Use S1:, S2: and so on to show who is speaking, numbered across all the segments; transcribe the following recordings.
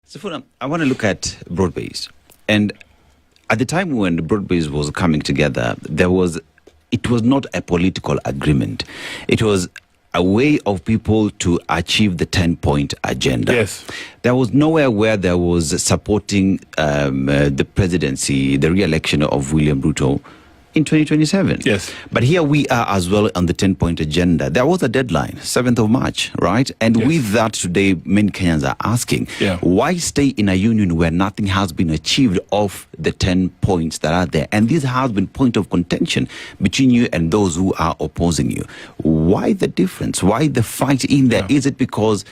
S1: Sifuna, I want to look at broad-based. And at the time when the broad-based was coming together, it was not a political agreement. It was a way of people to achieve the 10-point agenda.
S2: Yes.
S1: There was nowhere where there was supporting the presidency, the re-election of William Ruto in 2027.
S2: Yes.
S1: But here we are as well on the 10-point agenda. There was a deadline, 7th of March, right? And
S2: yes.
S1: with that today, many Kenyans are asking, why stay in a union where nothing has been achieved of the 10 points that are there? And this has been point of contention between you and those who are opposing you. Why the difference? Why the fight in there? Is it because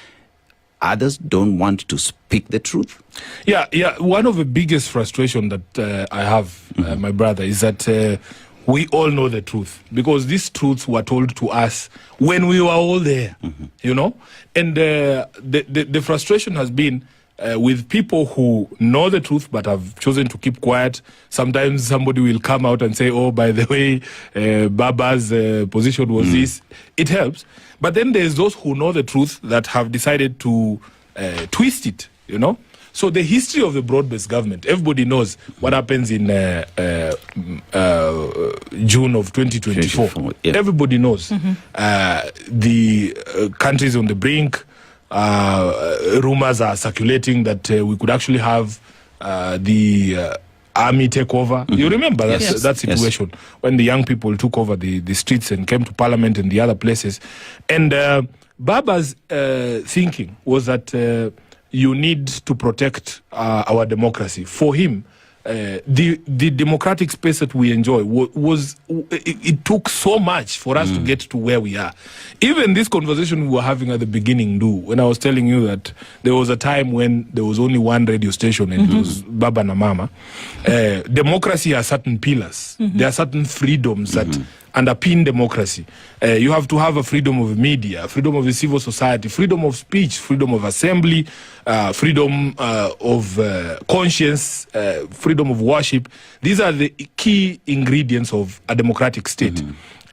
S1: others don't want to speak the truth?
S2: Yeah. One of the biggest frustration that I have, my brother, is that we all know the truth, because these truths were told to us when we were all there, you know? And the frustration has been with people who know the truth but have chosen to keep quiet. Sometimes somebody will come out and say, oh, by the way, Baba's position was this. It helps. But then there's those who know the truth that have decided to twist it, you know? So the history of the broad-based government, everybody knows what happens in June of 2024. Everybody knows. The country is on the brink. Rumors are circulating that we could actually have the army take over. You remember that situation when the young people took over the streets and came to parliament and the other places. And Baba's thinking was that you need to protect our democracy. For him, the democratic space that we enjoy it took so much for us to get to where we are. Even this conversation we were having at the beginning, when I was telling you that there was a time when there was only one radio station and it was Baba na Mama. Democracy has certain pillars. There are certain freedoms that underpin democracy. You have to have a freedom of media, freedom of the civil society, freedom of speech, freedom of assembly, freedom of conscience, freedom of worship. These are the key ingredients of a democratic state.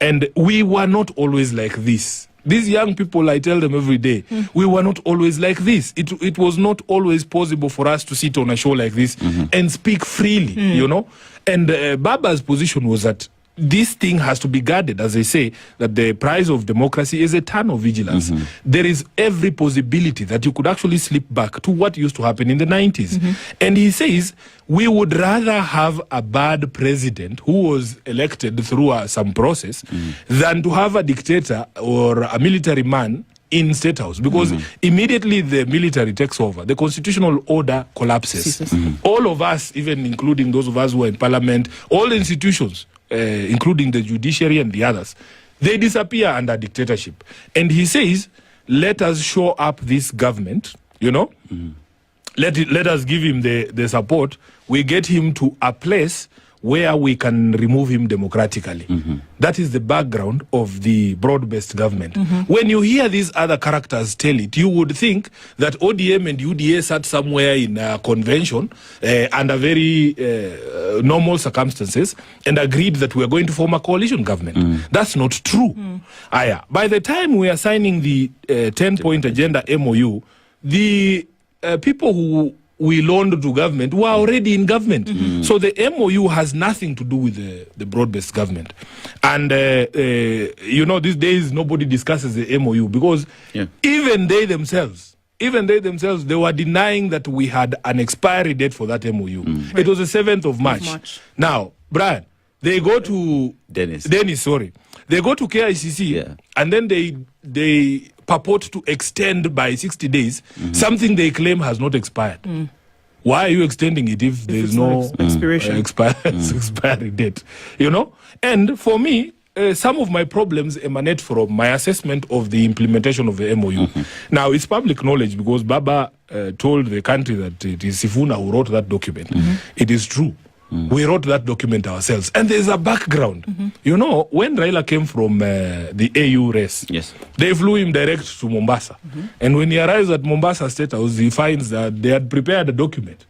S2: And we were not always like this. These young people, I tell them every day, we were not always like this. It was not always possible for us to sit on a show like this and speak freely, you know. And Baba's position was that this thing has to be guarded, as they say, that the price of democracy is eternal vigilance. There is every possibility that you could actually slip back to what used to happen in the 90s. And he says, we would rather have a bad president who was elected through some process than to have a dictator or a military man in State House, because immediately the military takes over, the constitutional order collapses. All of us, even including those of us who are in parliament, all the institutions, including the judiciary and the others, they disappear under dictatorship. And he says, let us show up this government, you know, let us give him the support. We get him to a place where we can remove him democratically. That is the background of the broad-based government. When you hear these other characters tell it, you would think that ODM and UDA sat somewhere in a convention under very normal circumstances and agreed that we are going to form a coalition government. That's not true. By the time we are signing the 10-point agenda MOU, the people who we loaned to government were already in government. So the MOU has nothing to do with the broad-based government. And, you know, these days nobody discusses the MOU because even they themselves, they were denying that we had an expiry date for that MOU. It was the 7th of March. Now, Brian, they go to... Dennis, sorry. They go to KICC and then they purport to extend by 60 days something they claim has not expired. Why are you extending it if there is no expiry date? You know? And for me, some of my problems emanate from my assessment of the implementation of the MOU. Now, it's public knowledge because Baba told the country that it is Sifuna who wrote that document. It is true. We wrote that document ourselves. And there's a background. You know, when Raila came from the AU race, they flew him direct to Mombasa. And when he arrives at Mombasa State House, he finds that they had prepared a document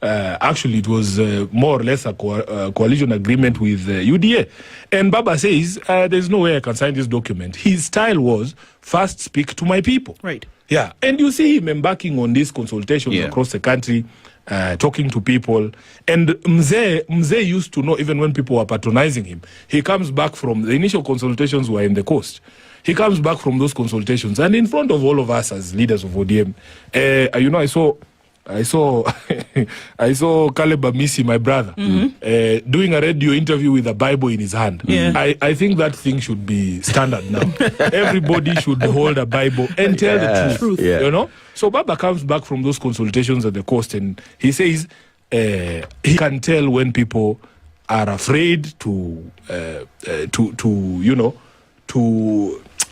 S2: actually it was more or less a coalition agreement with UDA. And Baba says, there's no way I can sign this document. His style was, first speak to my people.
S3: Right.
S2: Yeah. And you see him embarking on these consultations across the country, talking to people. And Mzee used to know, even when people were patronizing him, he comes back from the initial consultations were in the coast. He comes back from those consultations, and in front of all of us as leaders of ODM, I saw Caleb Amisi, my brother, doing a radio interview with a Bible in his hand.
S3: Yeah.
S2: I think that thing should be standard now. Everybody should hold a Bible and tell the truth.
S1: Yeah.
S2: You know. So Baba comes back from those consultations at the coast, and he says he can tell when people are afraid to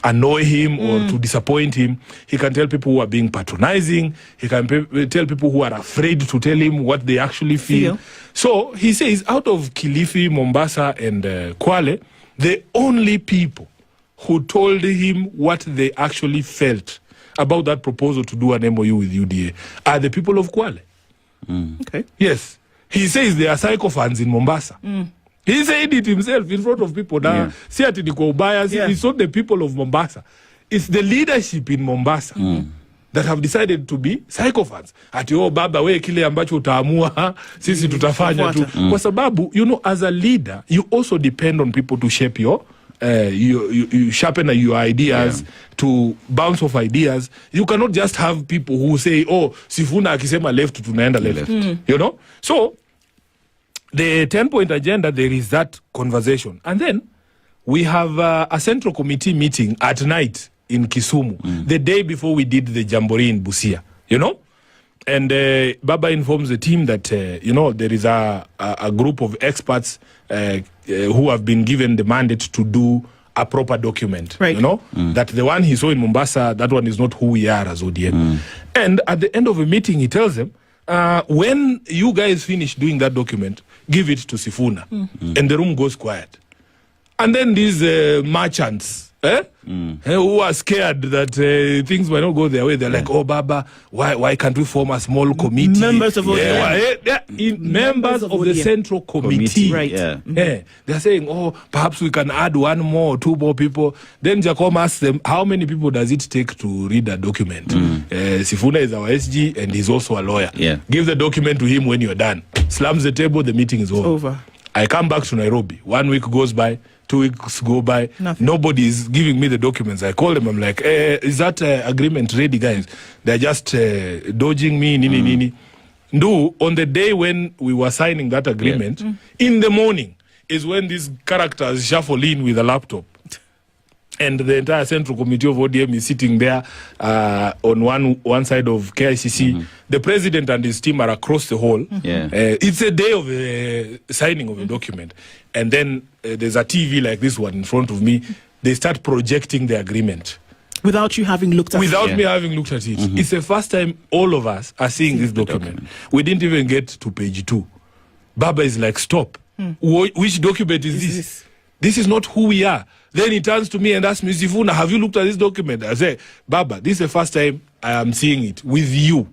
S2: annoy him or to disappoint him. He can tell people who are being patronizing. He can tell people who are afraid to tell him what they actually feel. So he says, out of Kilifi, Mombasa, and Kwale, the only people who told him what they actually felt about that proposal to do an MOU with UDA are the people of Kwale.
S3: Okay.
S2: Yes. He says they are psychophans in Mombasa. He said it himself in front of people. Now, see at it's not the people of Mombasa. It's the leadership in Mombasa that have decided to be psychophans. Ati baba we kile ambacho utaamua sisi tutafanya tu. Kwa sababu, you know, as a leader, you also depend on people to shape you sharpen your ideas, to bounce off ideas. You cannot just have people who say, oh, Sifuna akisema left, tunaenda left. You know? So, the 10-point agenda, there is that conversation. And then we have a central committee meeting at night in Kisumu, the day before we did the Jamboree in Busia, you know? And Baba informs the team that, you know, there is a group of experts who have been given the mandate to do a proper document, you know? That the one he saw in Mombasa, that one is not who we are as ODM. And at the end of the meeting, he tells them, when you guys finish doing that document, give it to Sifuna. And the room goes quiet. And then these merchants, who are scared that things might not go their way, they're like, oh, Baba, why can't we form a small committee?
S3: Members of ODM.
S2: Members of the central committee.
S3: Right.
S2: They're saying, oh, perhaps we can add one more or two more people. Then Jacob asks them, how many people does it take to read a document? Sifuna is our SG and he's also a lawyer. Give the document to him when you're done. Slams the table, the meeting is over. I come back to Nairobi. 1 week goes by. 2 weeks go by.
S3: Nothing.
S2: Nobody is giving me the documents. I call them. I'm like, is that agreement ready, guys? They're just dodging me. Nini. No, on the day when we were signing that agreement, in the morning is when these characters shuffle in with a laptop. And the entire Central Committee of ODM is sitting there on one side of KICC. The president and his team are across the hall. It's a day of signing of a document. And then there's a TV like this one in front of me. They start projecting the agreement.
S3: Without you having looked at it?
S2: Without me having looked at it. It's the first time all of us are seeing this document. We didn't even get to page 2. Baba is like, stop. Which document is this? This is not who we are. Then he turns to me and asks me, Sifuna, have you looked at this document? I say, Baba, this is the first time I am seeing it with you.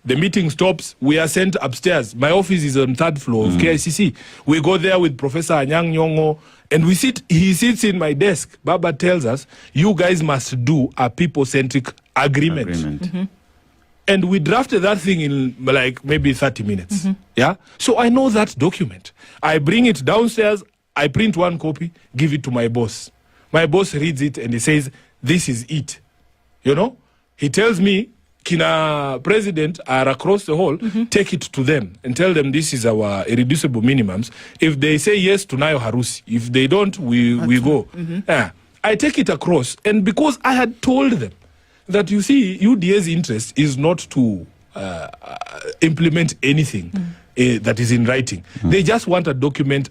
S2: The meeting stops. We are sent upstairs. My office is on 3rd floor of KICC. We go there with Professor Anyang Nyong'o, and we sit. He sits in my desk. Baba tells us, you guys must do a people-centric agreement. And we drafted that thing in like maybe 30 minutes. Yeah. So I know that document. I bring it downstairs. I print one copy, give it to my boss. My boss reads it and he says, this is it. You know? He tells me, Kina president are across the hall, take it to them and tell them this is our irreducible minimums. If they say yes, tunayo harusi. If they don't, we go. I take it across, and because I had told them that, you see, UDA's interest is not to implement anything that is in writing. They just want a document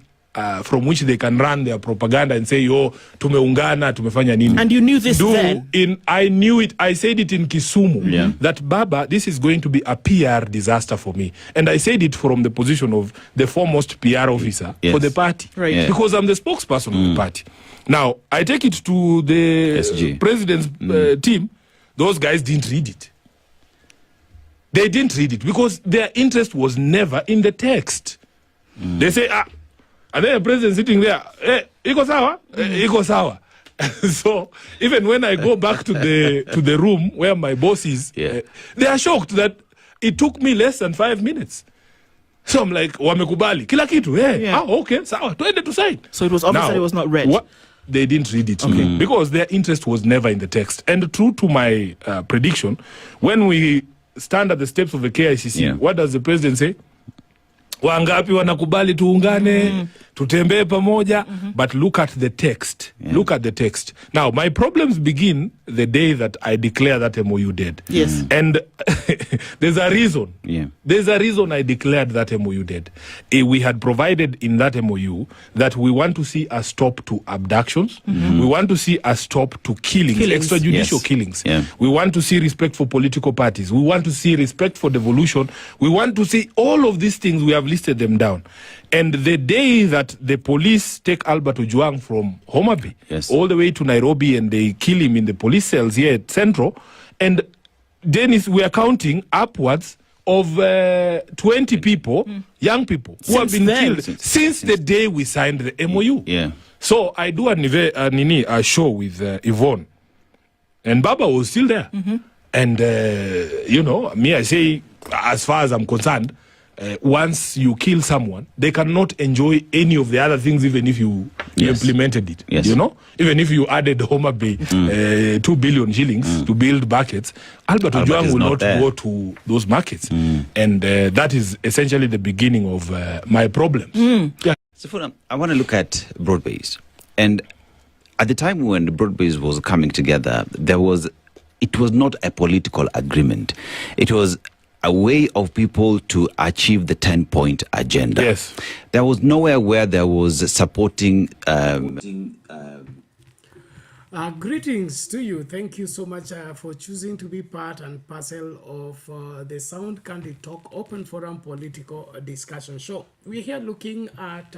S2: from which they can run their propaganda and say, oh, tumeungana, tumefanya nini.
S3: And you knew this then?
S2: I knew it. I said it in Kisumu, that Baba, this is going to be a PR disaster for me. And I said it from the position of the foremost PR officer for the party. Because I'm the spokesperson of the party. Now, I take it to the
S1: SG.
S2: president's team. Those guys didn't read it. They didn't read it because their interest was never in the text. They say, and then the president sitting there, iko sawa? Iko sawa. So even when I go back to the room where my boss is, they are shocked that it took me less than 5 minutes. So I'm like, wamekubali kila kitu. Okay, sawa, twende to sign.
S3: So it was obvious that it was not read.
S2: They didn't read it because their interest was never in the text. And true to my prediction, when we stand at the steps of the KICC, what does the president say? Wangapi wanakubali tuungane, tutembee pamoja, but look at the text. Look at the text. Now, my problems begin the day that I declare that MOU dead.
S3: Yes.
S2: And there's a reason. There's a reason I declared that MOU dead. We had provided in that MOU that we want to see a stop to abductions. We want to see a stop to killings. Extrajudicial killings. We want to see respect for political parties. We want to see respect for devolution. We want to see all of these things. We have listed them down. And the day that the police take Albert Ojwang from Homa Bay all the way to Nairobi and they kill him in the police cells here at Central, and Dennis, we are counting upwards of 20 people, young people, who have been killed since the day we signed the MOU. So I do a show with Yvonne, and Baba was still there. And, you know, me, I say, as far as I'm concerned, once you kill someone, they cannot enjoy any of the other things, even if you implemented it. You know, even if you added Homa Bay 2 billion shillings to build buckets, Albert Ojwang will not go to those markets. And that is essentially the beginning of my problems.
S1: Sifuna, I want to look at broad-based. And at the time when the broad-based was coming together, it was not a political agreement. It was a way of people to achieve the 10-point agenda. There was nowhere where there was supporting...
S4: Greetings to you. Thank you so much for choosing to be part and parcel of the Sound Candid Talk Open Forum Political Discussion Show. We're here looking at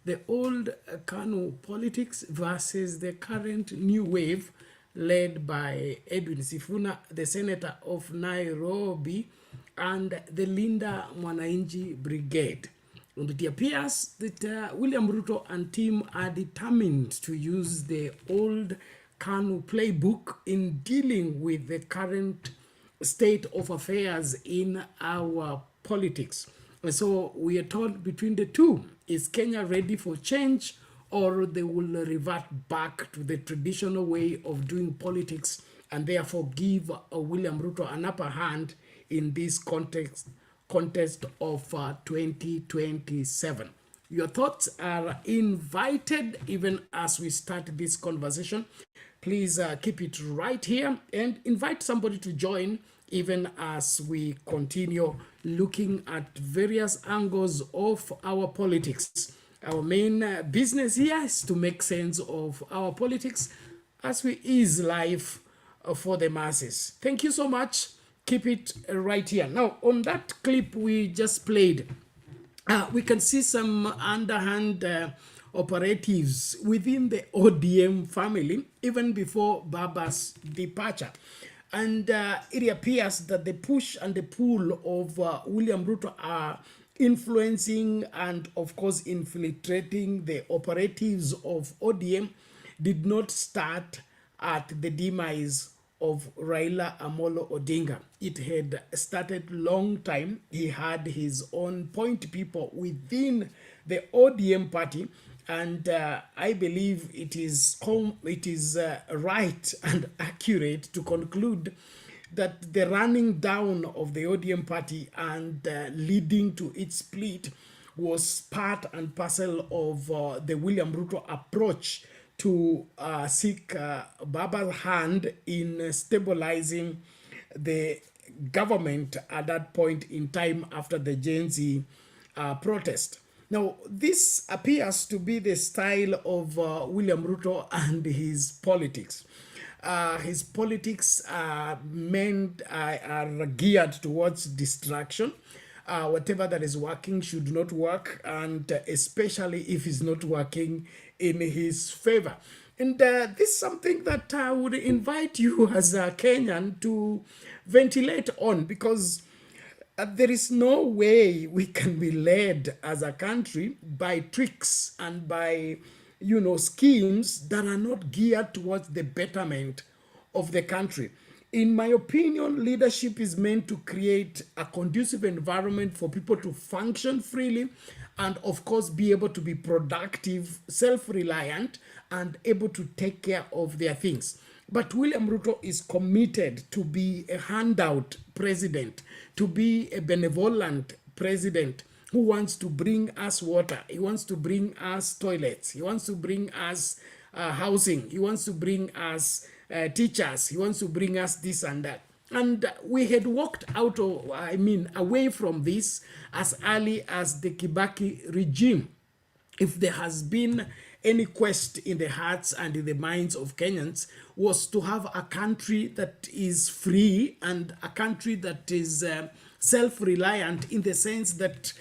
S4: the old KANU politics versus the current new wave led by Edwin Sifuna, the senator of Nairobi, and the Linda Mwananchi brigade. And it appears that William Ruto and team are determined to use the old KANU playbook in dealing with the current state of affairs in our politics. And so we are told between the two, is Kenya ready for change, or they will revert back to the traditional way of doing politics and therefore give William Ruto an upper hand in this contest of 2027. Your thoughts are invited even as we start this conversation. Please keep it right here and invite somebody to join even as we continue looking at various angles of our politics. Our main business here is to make sense of our politics as we ease life for the masses. Thank you so much. Keep it right here. Now, on that clip we just played, we can see some underhand operatives within the ODM family, even before Baba's departure. And it appears that the push and the pull of William Ruto are influencing and, of course, infiltrating the operatives of ODM did not start at the demise of Raila Amolo Odinga. It had started long time. He had his own point people within the ODM party, and I believe it is right and accurate to conclude that the running down of the ODM party and leading to its split was part and parcel of the William Ruto approach to seek Baba's hand in stabilizing the government at that point in time after the Gen Z protest. Now, this appears to be the style of William Ruto and his politics. His politics are geared towards distraction. Whatever that is working should not work, and especially if it's not working in his favor. And this is something that I would invite you as a Kenyan to ventilate on, because there is no way we can be led as a country by tricks and by, schemes that are not geared towards the betterment of the country. In my opinion, leadership is meant to create a conducive environment for people to function freely and, of course, be able to be productive, self-reliant, and able to take care of their things. But William Ruto is committed to be a handout president, to be a benevolent president who wants to bring us water. He wants to bring us toilets. He wants to bring us housing. He wants to bring us teachers. He wants to bring us this and that. And we had walked away from this as early as the Kibaki regime. If there has been any quest in the hearts and in the minds of Kenyans, was to have a country that is free and a country that is self-reliant, in the sense that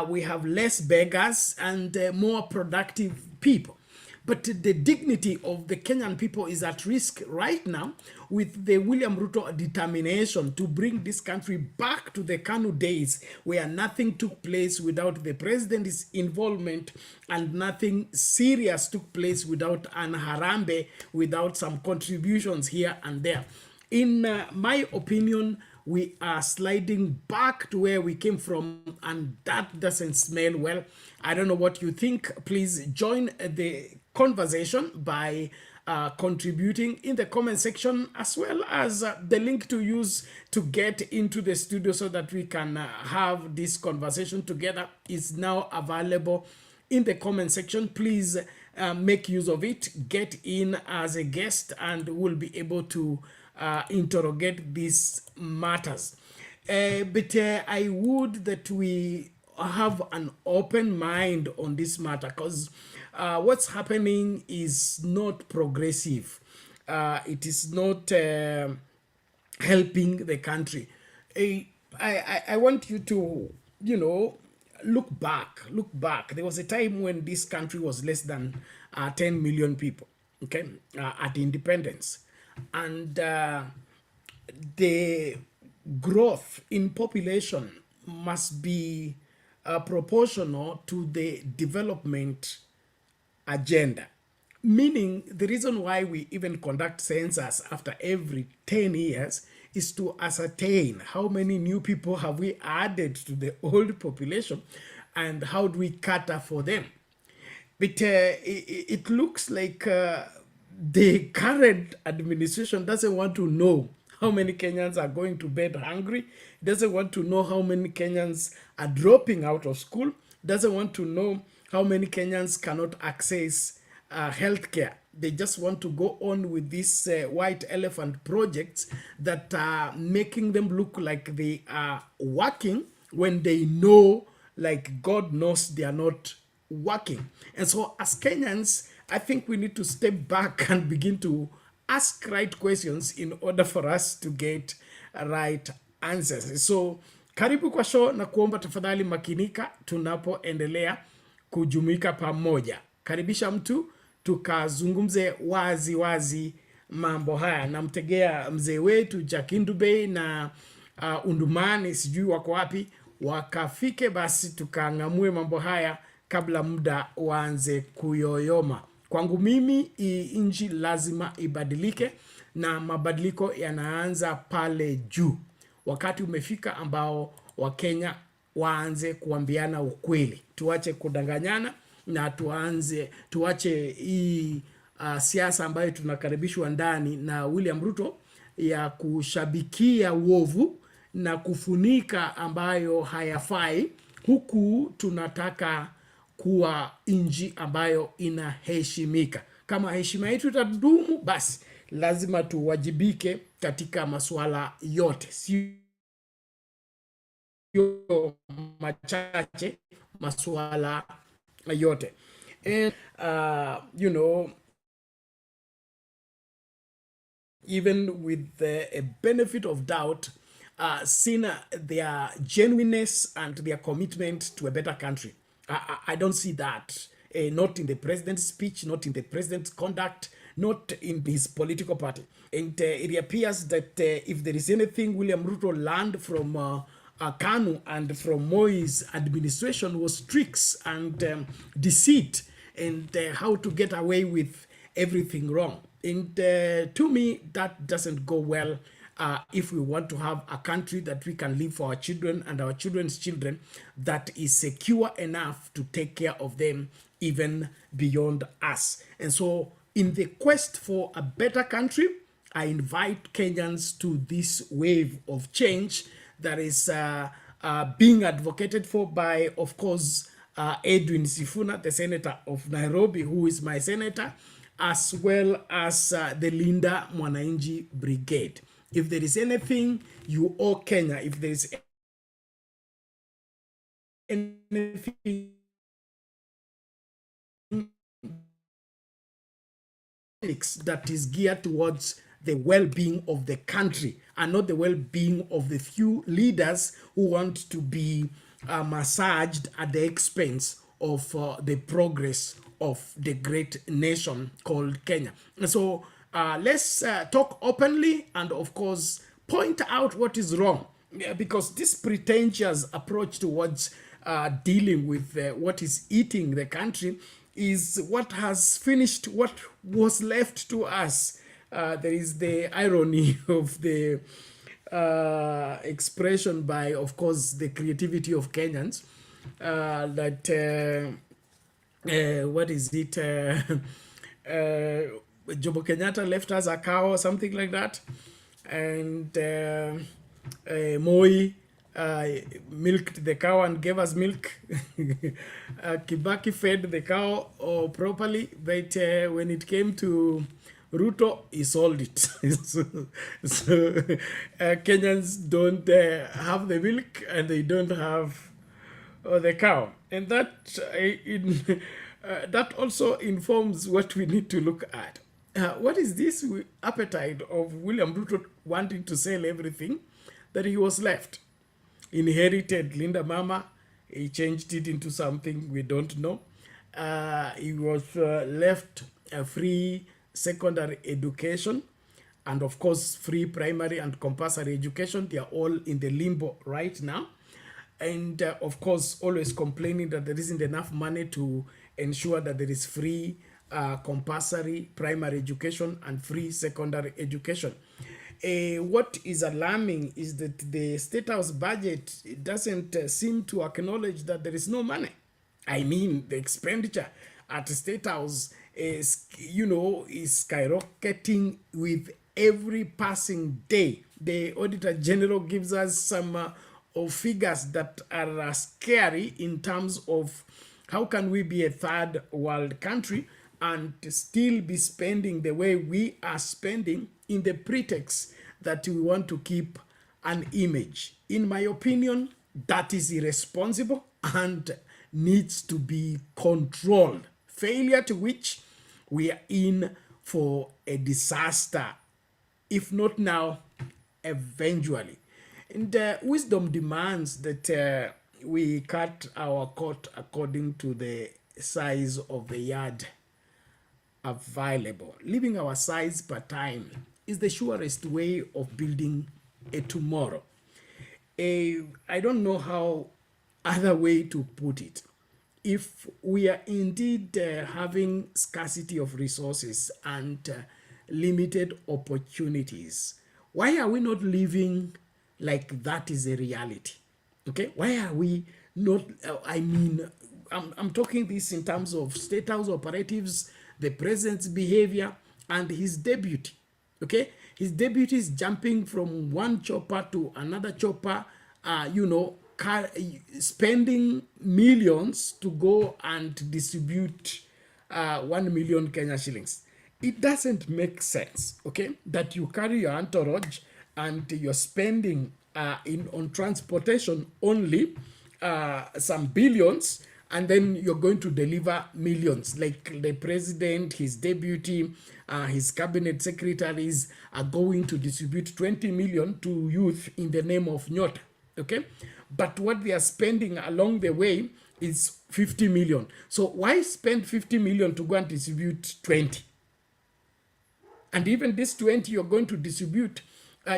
S4: we have less beggars and more productive people. But the dignity of the Kenyan people is at risk right now with the William Ruto determination to bring this country back to the KANU days, where nothing took place without the president's involvement and nothing serious took place without an harambe, without some contributions here and there. In my opinion, we are sliding back to where we came from, and that doesn't smell well. I don't know what you think. Please join the conversation by contributing in the comment section, as well as the link to use to get into the studio so that we can have this conversation together is now available in the comment section. Please make use of it, get in as a guest, and we'll be able to interrogate these matters. But I would that we have an open mind on this matter, because what's happening is not progressive. It is not helping the country. I want you to, look back. There was a time when this country was less than 10 million people, okay, at independence. And the growth in population must be proportional to the development agenda. Meaning, the reason why we even conduct census after every 10 years is to ascertain how many new people have we added to the old population and how do we cater for them. But it looks like the current administration doesn't want to know how many Kenyans are going to bed hungry, doesn't want to know how many Kenyans are dropping out of school, doesn't want to know how many Kenyans cannot access healthcare. They just want to go on with these white elephant projects that are making them look like they are working when they know, like God knows, they are not working. And so as Kenyans, I think we need to step back and begin to ask right questions in order for us to get right answers. So karibu kwa show, na kuomba tafadhali makinika tunapoendelea kujumuika pamoja. Karibisha mtu tukazungumze wazi mambo haya. Namtegea mzee wetu Jakindube na Undumani, sijui wako wapi, wakafike basi tukangamue mambo haya kabla muda waanze kuyoyoma. Kwangu mimi inchi lazima ibadilike, na mabadiliko yanaanza pale juu. Wakati umefika ambao Wakenya waanze kuambiana ukweli. Tuache kudanganyana na tuache hii siasa ambayo tunakaribishwa ndani na William Ruto ya kushabikia uovu na kufunika ambayo hayafai, huku tunataka kuwa inji ambayo inaheshimika. Kama heshima yetu itadumu, basi lazima tuwajibike katika masuala yote, sio machache, masuala yote. And even with a benefit of doubt, seen their genuineness and their commitment to a better country. I don't see that, not in the president's speech, not in the president's conduct, not in his political party. And it appears that if there is anything William Ruto learned from KANU and from Moi's administration was tricks and deceit and how to get away with everything wrong. And to me, that doesn't go well if we want to have a country that we can live for our children and our children's children that is secure enough to take care of them even beyond us. And so in the quest for a better country, I invite Kenyans to this wave of change that is being advocated for by, of course, Edwin Sifuna, the senator of Nairobi, who is my senator, as well as the Linda Mwananchi brigade. If there is anything you owe Kenya, if there is anything that is geared towards the well-being of the country and not the well-being of the few leaders who want to be massaged at the expense of the progress of the great nation called Kenya. And so let's talk openly and, of course, point out what is wrong, because this pretentious approach towards dealing with what is eating the country is what has finished what was left to us. There is the irony of the expression by, of course, the creativity of Kenyans that what is it? Jomo Kenyatta left us a cow or something like that, and Moi milked the cow and gave us milk. Kibaki fed the cow properly, but when it came to Ruto, he sold it. so Kenyans don't have the milk and they don't have the cow, and that that also informs what we need to look at. What is this appetite of William Ruto wanting to sell everything that he was left? Inherited Linda Mama, he changed it into something we don't know. He was left a free secondary education and, of course, free primary and compulsory education. They are all in the limbo right now. And, of course, always complaining that there isn't enough money to ensure that there is free compulsory primary education and free secondary education. What is alarming is that the State House budget doesn't seem to acknowledge that there is no money. I mean, the expenditure at the State House is, is skyrocketing with every passing day. The Auditor General gives us some of figures that are scary in terms of how can we be a third world country and still be spending the way we are spending in the pretext that we want to keep an image. In my opinion, that is irresponsible and needs to be controlled. Failure to which we are in for a disaster, if not now, eventually. And wisdom demands that we cut our coat according to the size of the yard available. Leaving our size per time is the surest way of building a tomorrow. I don't know how other way to put it. If we are indeed having scarcity of resources and limited opportunities, why are we not living like that is a reality? Okay, why are we not, I'm talking this in terms of State House operatives, the president's behavior, and his deputy. Okay, his deputy is jumping from one chopper to another chopper, spending millions to go and distribute 1 million Kenya shillings. It doesn't make sense, okay, that you carry your entourage and you're spending on transportation only some billions, and then you're going to deliver millions. Like the president, his deputy, his cabinet secretaries are going to distribute 20 million to youth in the name of Nyota, okay? But what they are spending along the way is 50 million. So why spend 50 million to go and distribute 20? And even this 20 you're going to distribute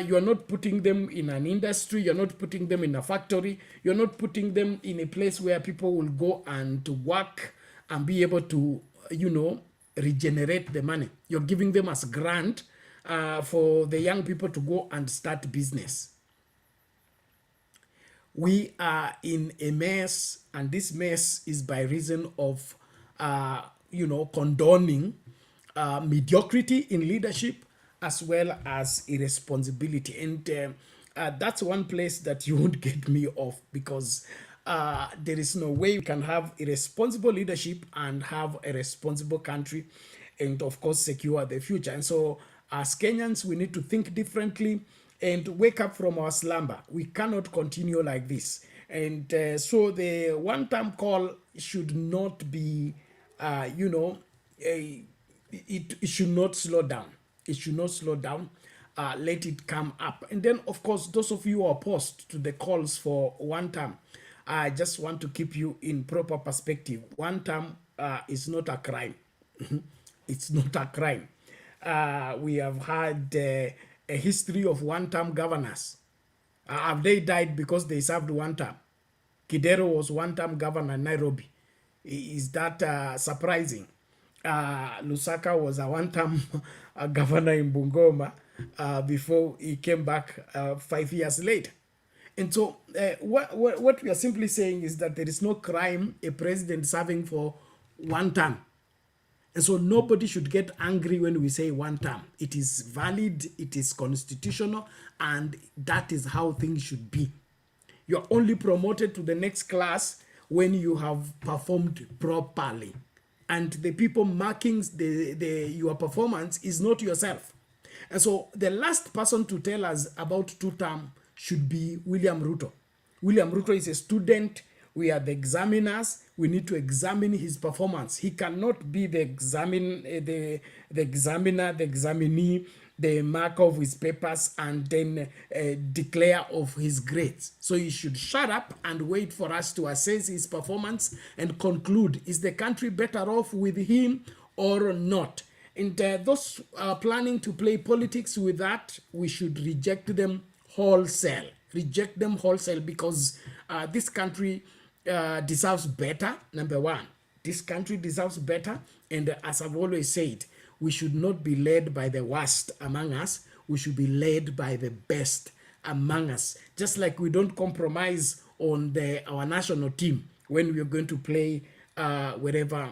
S4: You're not putting them in an industry. You're not putting them in a factory. You're not putting them in a place where people will go and work and be able to, regenerate the money. You're giving them as grant for the young people to go and start business. We are in a mess, and this mess is by reason of, condoning mediocrity in leadership as well as irresponsibility. And that's one place that you won't get me off, because there is no way we can have irresponsible leadership and have a responsible country and, of course, secure the future. And so as Kenyans, we need to think differently and wake up from our slumber. We cannot continue like this. And so the one-time call should not be, it should not slow down. It should not slow down. Let it come up. And then, of course, those of you who are opposed to the calls for one term, I just want to keep you in proper perspective. One term is not a crime. It's not a crime. We have had a history of one-term governors. Have they died because they served one term? Kidero was one-term governor in Nairobi. Is that surprising? Lusaka was a one-term governor in Bungoma before he came back 5 years later. And so what we are simply saying is that there is no crime a president serving for one term. And so nobody should get angry when we say one term. It is valid, it is constitutional, and that is how things should be. You're only promoted to the next class when you have performed properly. And the people marking your performance is not yourself. And so the last person to tell us about two-term should be William Ruto. William Ruto is a student. We are the examiners. We need to examine his performance. He cannot be the examiner, the examinee, the marker of his papers, and then declare of his grades. So he should shut up and wait for us to assess his performance and conclude, is the country better off with him or not? And those planning to play politics with that, we should reject them wholesale. Reject them wholesale, because this country deserves better, number one. This country deserves better, and as I've always said, we should not be led by the worst among us. We should be led by the best among us. Just like we don't compromise on our national team when we're going to play wherever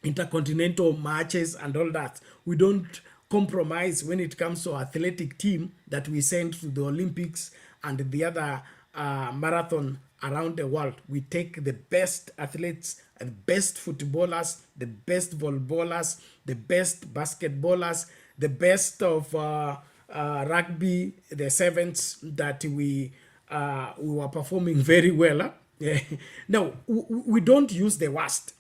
S4: intercontinental matches and all that. We don't compromise when it comes to our athletic team that we send to the Olympics and the other marathon around the world. We take the best athletes, the best footballers, the best volleyballers, the best basketballers, the best of rugby, the sevens that we were performing very well. No, we don't use the worst.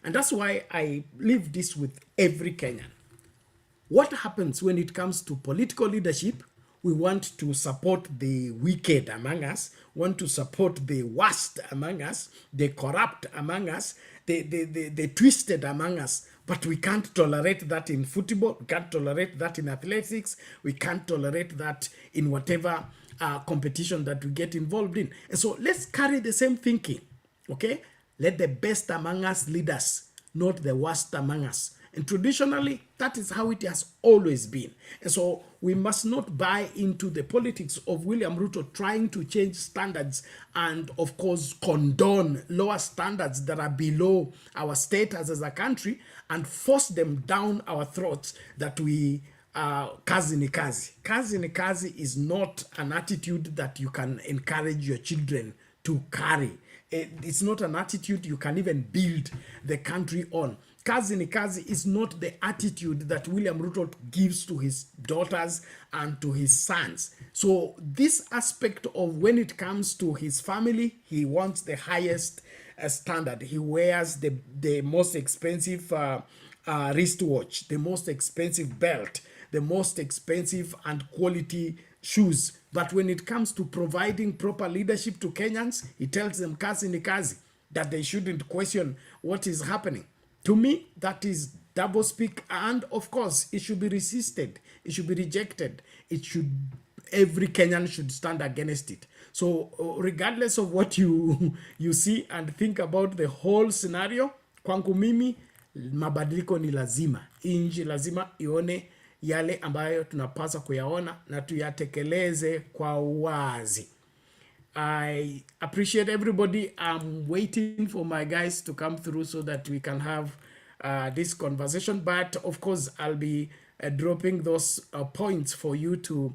S4: And that's why I leave this with every Kenyan. What happens when it comes to political leadership? We want to support the wicked among us, want to support the worst among us, the corrupt among us, the twisted among us. But we can't tolerate that in football. We can't tolerate that in athletics. We can't tolerate that in whatever competition that we get involved in. And so let's carry the same thinking, okay? Let the best among us lead us, not the worst among us. And traditionally, that is how it has always been. And so we must not buy into the politics of William Ruto trying to change standards and, of course, condone lower standards that are below our status as a country and force them down our throats that we kazi ni kazi. Kazi ni kazi is not an attitude that you can encourage your children to carry. It's not an attitude you can even build the country on. Kazi ni kazi is not the attitude that William Ruto gives to his daughters and to his sons. So this aspect of when it comes to his family, he wants the highest standard. He wears the most expensive wristwatch, the most expensive belt, the most expensive and quality shoes. But when it comes to providing proper leadership to Kenyans, he tells them kazi ni kazi, that they shouldn't question what is happening. To me, that is double speak, and of course it should be resisted, it should be rejected, every Kenyan should stand against it. So regardless of what you see and think about the whole scenario, kwangu mimi mabadiliko ni lazima. Inji lazima ione yale ambayo tunapaswa kuyaona na tuyatekeleze kwa wazi. I appreciate everybody. I'm waiting for my guys to come through so that we can have this conversation. But of course, I'll be dropping those points for you to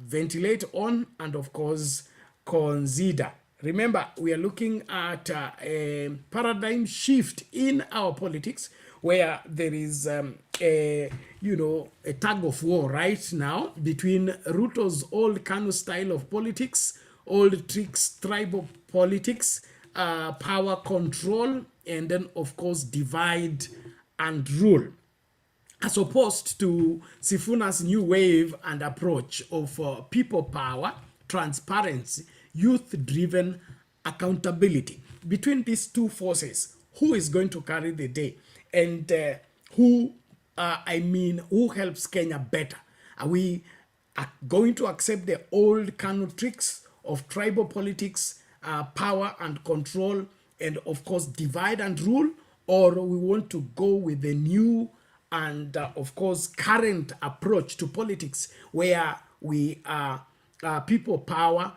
S4: ventilate on and of course consider. Remember, we are looking at a paradigm shift in our politics where there is a tug of war right now between Ruto's old KANU-Style of politics, old tricks, tribal politics, power control, and then of course divide and rule, as opposed to Sifuna's new wave and approach of people power, transparency, youth-driven accountability. Between these two forces, who is going to carry the day? And who helps Kenya better? Are we going to accept the old KANU tricks of tribal politics, power and control, and of course divide and rule? Or we want to go with the new and of course current approach to politics where we are people power,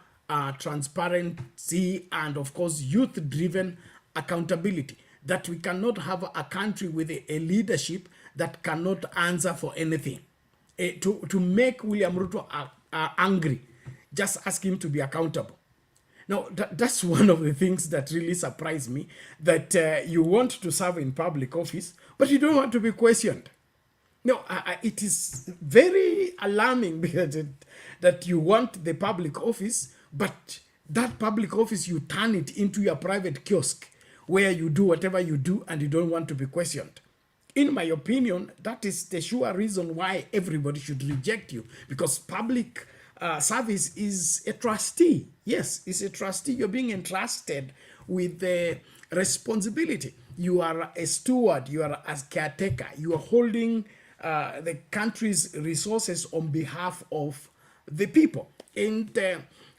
S4: transparency, and of course youth-driven accountability? That we cannot have a country with a leadership that cannot answer for anything. To make William Ruto angry, just ask him to be accountable. Now, that's one of the things that really surprised me, that you want to serve in public office, but you don't want to be questioned. No, it is very alarming because that you want the public office, but that public office, you turn it into your private kiosk where you do whatever you do and you don't want to be questioned. In my opinion, that is the sure reason why everybody should reject you, because public service is a trustee. Yes, it's a trustee. You're being entrusted with the responsibility. You are a steward. You are a caretaker. You are holding the country's resources on behalf of the people. And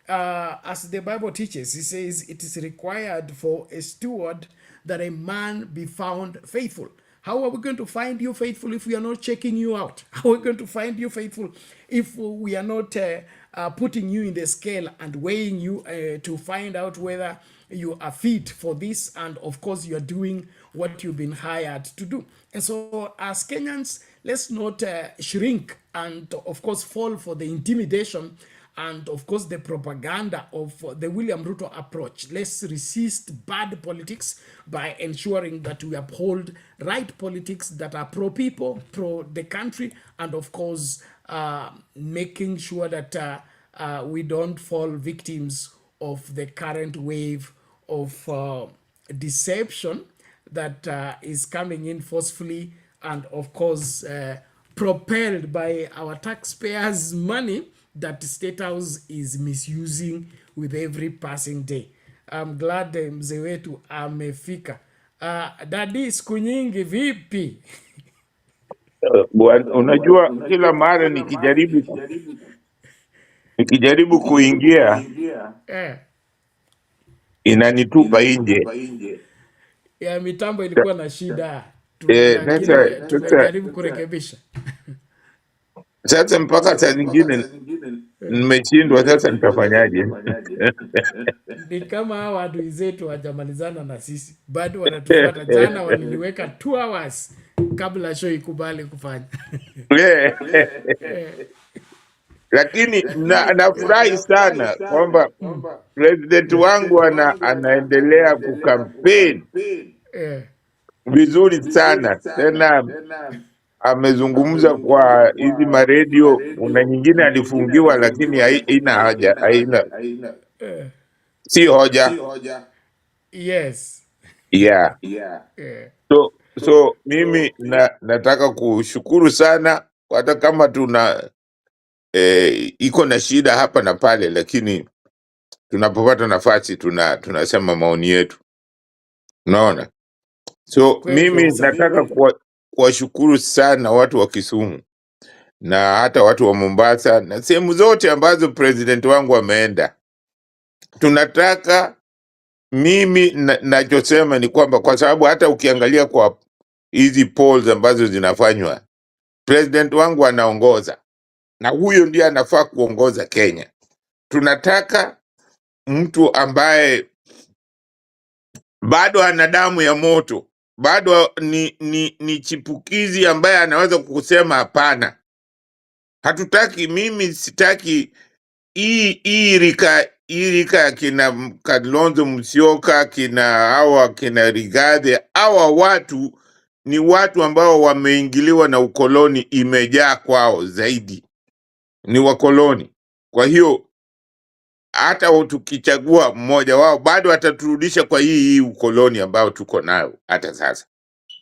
S4: as the Bible teaches, it says it is required for a steward that a man be found faithful. How are we going to find you faithful if we are not checking you out? How are we going to find you faithful if we are not putting you in the scale and weighing you to find out whether you are fit for this, and of course you are doing what you've been hired to do? And so as Kenyans, let's not shrink and of course fall for the intimidation and of course the propaganda of the William Ruto approach. Let's resist bad politics by ensuring that we uphold right politics that are pro-people, pro-the country, and of course making sure that we don't fall victims of the current wave of deception that is coming in forcefully and of course propelled by our taxpayers' money that the State House is misusing with every passing day. I'm glad mzee wetu amefika. Dadi, siku nyingi vipi?
S5: Unajua kila mara nikijaribu kuingia inanitupa nje.
S4: Ya mitambo ilikuwa na shida. Tunajaribu kurekebisha.
S5: Sasa mpaka saa nyingine nimeshindwa, sasa nitafanyaje?
S4: Ni kama hawa adui zetu hawajamalizana na sisi, bado wanatufuata. Jana waliniweka 2 hours kabla show ikubali kufanya.
S5: Lakini nafurahi sana kwamba president wangu anaendelea kukampeni vizuri sana. Tena amezungumza kwa hizi maredio, una nyingine alifungiwa lakini haina haja, si hoja.
S4: Yes.
S5: Yeah. So mimi nataka kushukuru sana, hata kama tuna iko na shida hapa na pale, lakini tunapopata nafasi tunasema maoni yetu. Unaona? So mimi nataka kuwashukuru sana watu wa Kisumu na hata watu wa Mombasa na sehemu zote ambazo president wangu ameenda. Tunataka, mimi nachosema ni kwamba, kwa sababu hata ukiangalia kwa hizi polls ambazo zinafanywa, president wangu anaongoza na huyo ndiye anafaa kuongoza Kenya. Tunataka mtu ambaye bado ana damu ya moto, bado ni chipukizi ambaye anaweza kusema hapana. Hatutaki, mimi sitaki hii rika kina Kalonzo Musyoka, kina Rigathi. Hawa watu ni watu ambao wameingiliwa na ukoloni, imejaa kwao zaidi, ni wakoloni. Kwa hiyo hata tukichagua mmoja wao bado ataturudisha kwa hii ukoloni ambao tuko nayo hata sasa.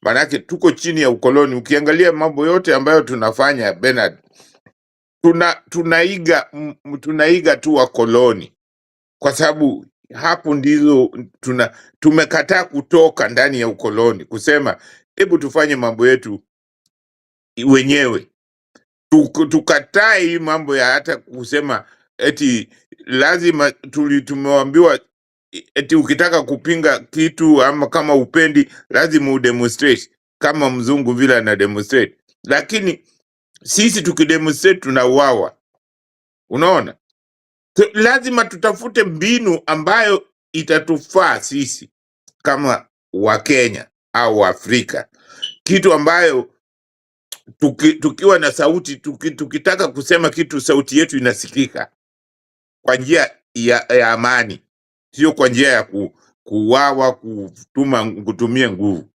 S5: Manake tuko chini ya ukoloni. Ukiangalia mambo yote ambayo tunafanya, Bernard, tunaiga tu wakoloni, kwa sababu hapo ndizo tumekataa kutoka ndani ya ukoloni, kusema hebu tufanye mambo yetu wenyewe. Tukatai hii mambo ya hata kusema eti lazima tumeambiwa eti ukitaka kupinga kitu ama kama upendi lazima udemonstrate kama mzungu vile ana demonstrate, lakini sisi tukidemonstrate tunauawa. Unaona, lazima tutafute mbinu ambayo itatufaa sisi kama Wakenya au Afrika, kitu ambayo tukiwa na sauti, tukitaka kusema kitu, sauti yetu inasikika kwa njia ya amani, sio kwa njia ya kuuawa, kutumia nguvu.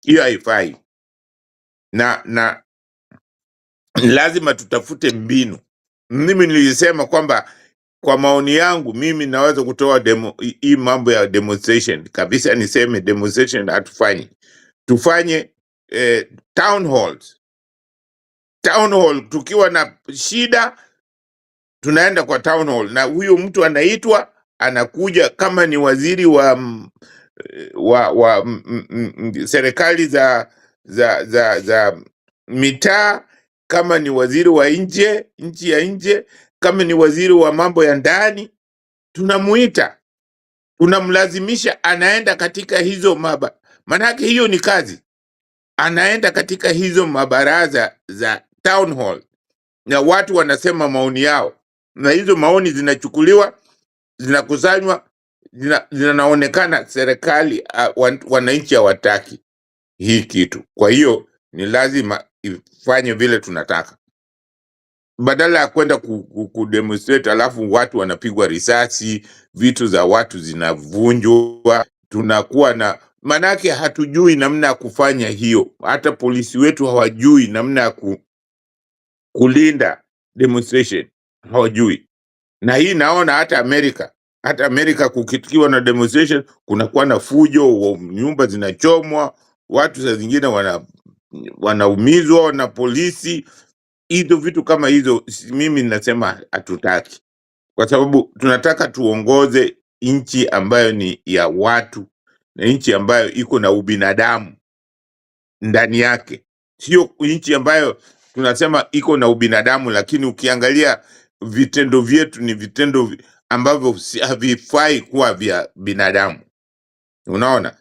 S5: Hiyo haifai, na lazima tutafute mbinu. Mimi nilisema kwamba kwa maoni yangu mimi naweza kutoa hii mambo ya demonstration kabisa, niseme demonstration hatufanyi, tufanye town halls. Town hall, tukiwa na shida tunaenda kwa town hall, na huyo mtu anaitwa, anakuja, kama ni waziri wa serikali za mitaa, kama ni waziri wa nchi ya nje, kama ni waziri wa mambo ya ndani, tunamuita, tunamlazimisha, anaenda katika hizo manake hiyo ni kazi, anaenda katika hizo mabaraza za town hall na watu wanasema maoni yao, na hizo maoni zinachukuliwa, zinakusanywa, zinaonekana serikali, wananchi hawataki hii kitu. Kwa hiyo ni lazima ifanye vile tunataka, badala ya kwenda kudemonstrate alafu watu wanapigwa risasi, vitu za watu zinavunjwa. Tunakuwa na, manake hatujui namna ya kufanya hiyo, hata polisi wetu hawajui namna ya kulinda demonstration, hawajui. Na hii naona hata Amerika kukiwa na demonstration kunakuwa na fujo, nyumba zinachomwa, watu saa zingine wanaumizwa na polisi. Hizo vitu kama hizo mimi ninasema hatutaki, kwa sababu tunataka tuongoze nchi ambayo ni ya watu na nchi ambayo iko na ubinadamu ndani yake, sio nchi ambayo tunasema iko na ubinadamu lakini ukiangalia vitendo vyetu ni vitendo ambavyo havifai kuwa vya binadamu. Unaona,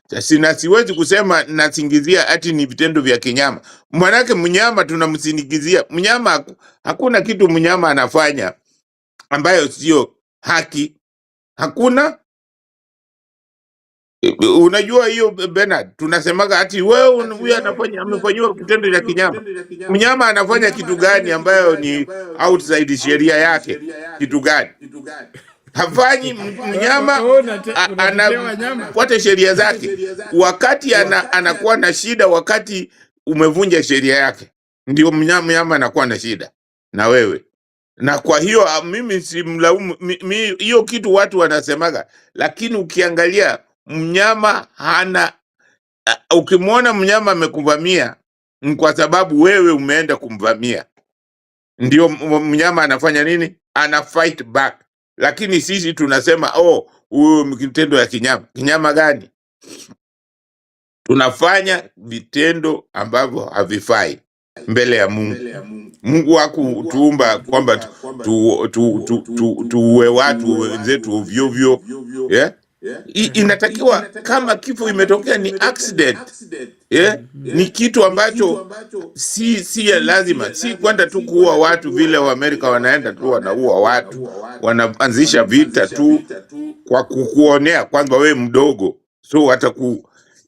S5: siwezi kusema nasingizia ati ni vitendo vya kinyama, manake mnyama tunamsingizia mnyama. Hakuna kitu mnyama anafanya ambayo sio haki, hakuna. Unajua hiyo Bernard, tunasemaga ati wewe huyu amefanywa kitendo cha kinyama. Mnyama anafanya kitu gani ambayo ni outside sheria yake? Kitu gani hafanyi? Mnyama anafuata sheria zake. Wakati anakuwa na shida, wakati umevunja sheria yake, ndio mnyama anakuwa na shida na wewe. Na kwa hiyo mimi simlaumu hiyo kitu watu wanasemaga, lakini ukiangalia mnyama hana, ukimwona mnyama amekuvamia kwa sababu wewe umeenda kumvamia, ndio mnyama anafanya nini? Ana fight back. Lakini sisi tunasema huyu kitendo ya kinyama. Kinyama gani? tunafanya vitendo ambavyo havifai mbele ya Mungu. Mungu hakutuumba kwamba tuue watu wenzetu ovyo ovyo. Yeah? Inatakiwa kama kifo imetokea ni accident. Yeah? Ni kitu ambacho si lazima, si kwenda tu kuua watu vile wa Amerika wanaenda tu wanaua watu, wanaanzisha vita tu kwa kukuonea kwamba we mdogo, so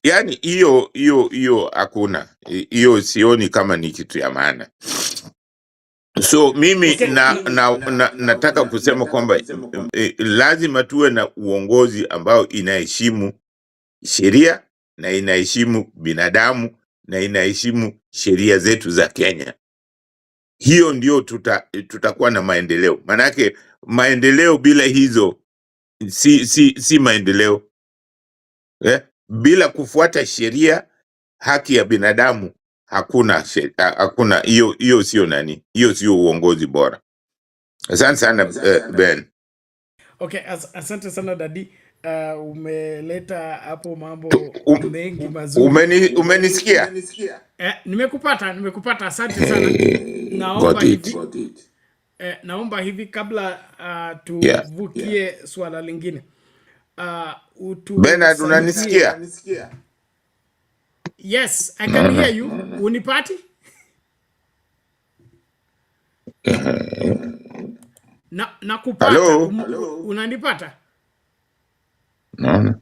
S5: yani hiyo hakuna, hiyo sioni kama ni kitu ya maana. So mimi nataka kusema kwamba lazima tuwe na uongozi ambao inaheshimu sheria na inaheshimu binadamu na inaheshimu sheria zetu za Kenya. Hiyo ndio tutakuwa na maendeleo. Manake maendeleo bila hizo si maendeleo. Bila kufuata sheria, haki ya binadamu, hakuna hiyo sio nani, hiyo sio uongozi bora. Asante sana Ben.
S4: Okay, asante sana Dadi. Umeleta hapo mambo mengi mazuri.
S5: Umenisikia?
S4: Nimekupata, asante sana. Naomba hivi kabla tuvukie swala lingine.
S5: Bernard, unanisikia?
S4: Yes, I can hear you. Unipati? Nakupata.
S5: Hello?
S4: Unanipata?
S5: No.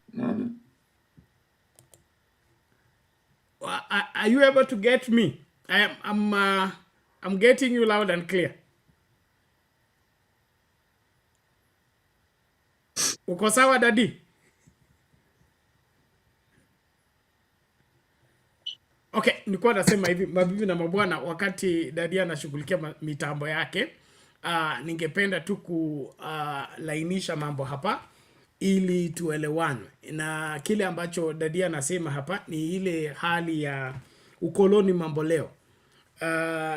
S4: Are you able to get me? I'm getting you loud and clear. Uko sawa Dadi? Okay, nilikuwa nasema hivi mabibi na mabwana, wakati Dadi anashughulikia mitambo yake, ningependa tu kulainisha mambo hapa ili tuelewane. Na kile ambacho Dadi anasema hapa ni ile hali ya ukoloni mambo leo.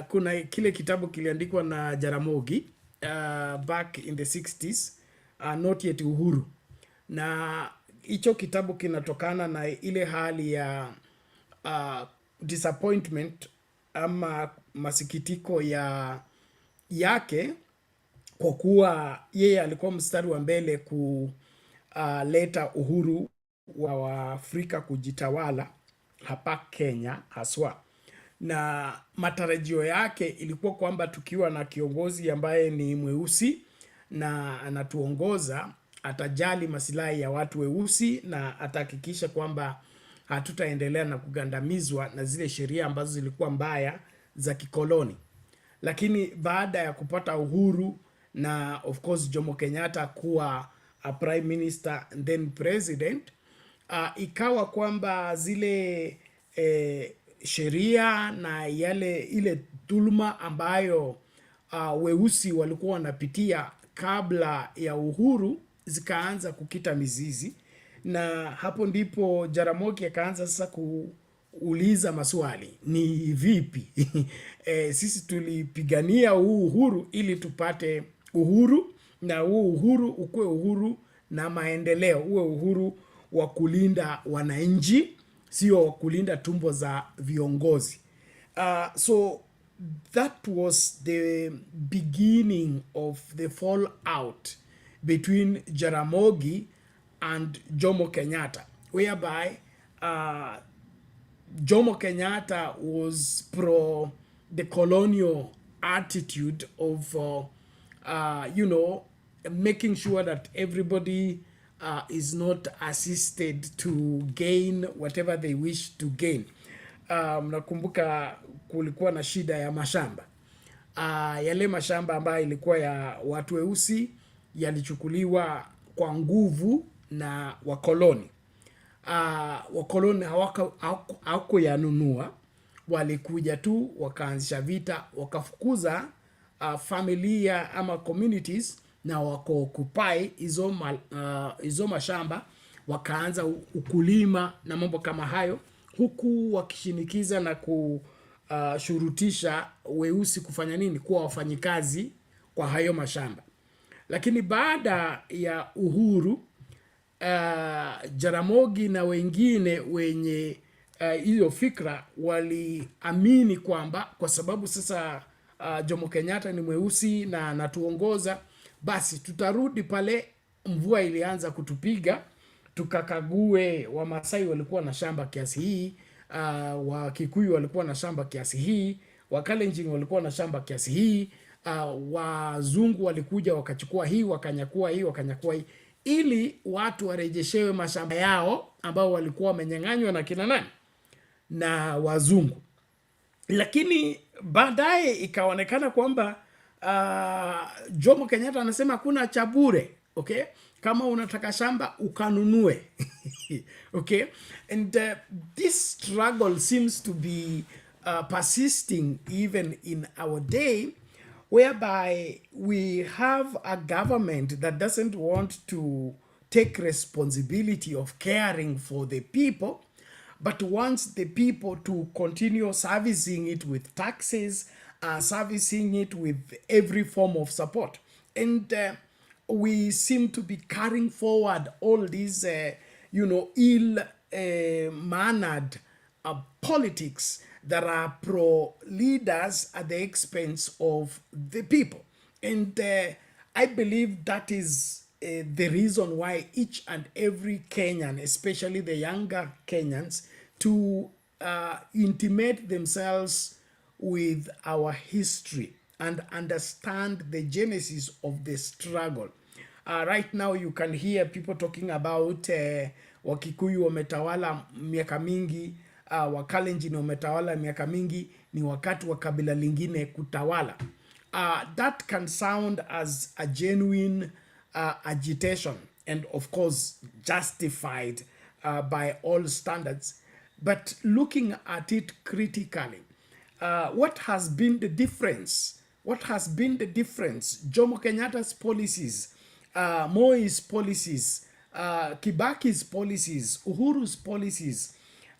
S4: Kuna kile kitabu kiliandikwa na Jaramogi back in the 60s, Not Yet Uhuru. Na hicho kitabu kinatokana na ile hali ya disappointment ama masikitiko yake kwa kuwa yeye alikuwa mstari wa mbele kuleta uhuru wa Afrika kujitawala hapa Kenya haswa. Na matarajio yake ilikuwa kwamba tukiwa na kiongozi ambaye ni mweusi na anatuongoza, atajali masilahi ya watu weusi na atahakikisha kwamba hatutaendelea na kugandamizwa na zile sheria ambazo zilikuwa mbaya za kikoloni. Lakini baada ya kupata uhuru na of course Jomo Kenyatta kuwa a prime minister and then president, ikawa kwamba zile sheria na ile dhuluma ambayo weusi walikuwa wanapitia kabla ya uhuru zikaanza kukita mizizi. Na hapo ndipo Jaramogi akaanza sasa kuuliza maswali, ni vipi? Sisi tulipigania uhuru ili tupate uhuru, na uhuru ukue uhuru na maendeleo, uwe uhuru wa kulinda wananchi, sio wa kulinda tumbo za viongozi. So that was the beginning of the fallout between Jaramogi and Jomo Kenyatta, whereby Jomo Kenyatta was pro the colonial attitude of making sure that everybody is not assisted to gain whatever they wish to gain. Mnakumbuka kulikuwa na shida ya mashamba. Yale mashamba ambayo ilikuwa ya watu weusi yalichukuliwa kwa nguvu na wakoloni. Wakoloni hawakuyanunua, walikuja tu wakaanzisha vita, wakafukuza familia ama communities na wako-occupy hizo mashamba, wakaanza ukulima na mambo kama hayo, huku wakishinikiza na kushurutisha weusi kufanya nini? Kuwa wafanyikazi kwa hayo mashamba. Lakini baada ya uhuru, Jaramogi na wengine wenye hiyo fikra waliamini kwamba kwa sababu sasa Jomo Kenyatta ni mweusi na anatuongoza, basi tutarudi pale mvua ilianza kutupiga, tukakague Wamasai walikuwa na shamba kiasi hii, Wakikuyu walikuwa na shamba kiasi hii, Wakalenjin walikuwa na shamba kiasi hii, wazungu walikuja wakachukua hii, wakanyakua hii, wakanyakua hii, ili watu warejeshewe mashamba yao ambao walikuwa wamenyang'anywa na kina nani, na wazungu. Lakini baadaye ikaonekana kwamba Jomo Kenyatta anasema hakuna cha bure, okay? Kama unataka shamba ukanunue. Okay? And this struggle seems to be persisting even in our day, whereby we have a government that doesn't want to take responsibility of caring for the people, but wants the people to continue servicing it with taxes, servicing it with every form of support. And we seem to be carrying forward all these, ill-mannered politics that are pro-leaders at the expense of the people. And I believe that is the reason why each and every Kenyan, especially the younger Kenyans, to intimate themselves with our history and understand the genesis of the struggle. Right now you can hear people talking about Wakikuyu wametawala miaka mingi, Wakalenjin wametawala miaka mingi, ni wakati wa kabila lingine kutawala. That can sound as a genuine agitation, and of course justified by all standards. But looking at it critically, what has been the difference? What has been the difference? Jomo Kenyatta's policies, Moi's policies, Kibaki's policies, Uhuru's policies,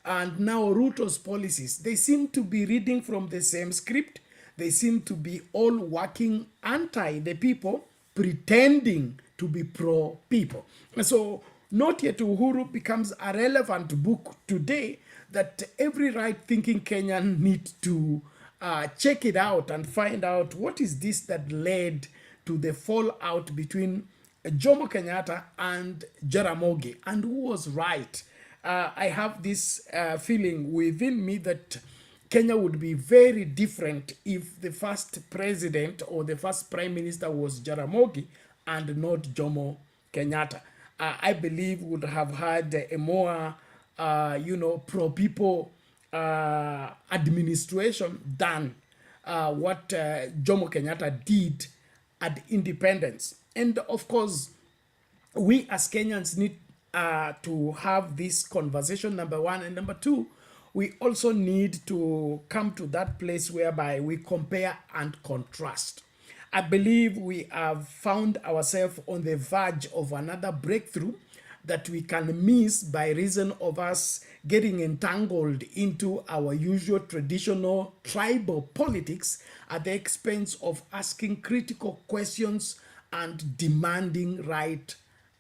S4: and now Ruto's policies, they seem to be reading from the same script. They seem to be all working anti the people, pretending to be pro-people. So Not Yet Uhuru becomes a relevant book today that every right-thinking Kenyan need to check it out and find out what is this that led to the fallout between Jomo Kenyatta and Jaramogi, and who was right. I have this feeling within me that Kenya would be very different if the first president or the first prime minister was Jaramogi and not Jomo Kenyatta. I believe would have had a more, pro-people administration than what Jomo Kenyatta did at independence. And of course, we as Kenyans need to have this conversation, number one. And number two, we also need to come to that place whereby we compare and contrast. I believe we have found ourselves on the verge of another breakthrough that we can miss by reason of us getting entangled into our usual traditional tribal politics at the expense of asking critical questions and demanding right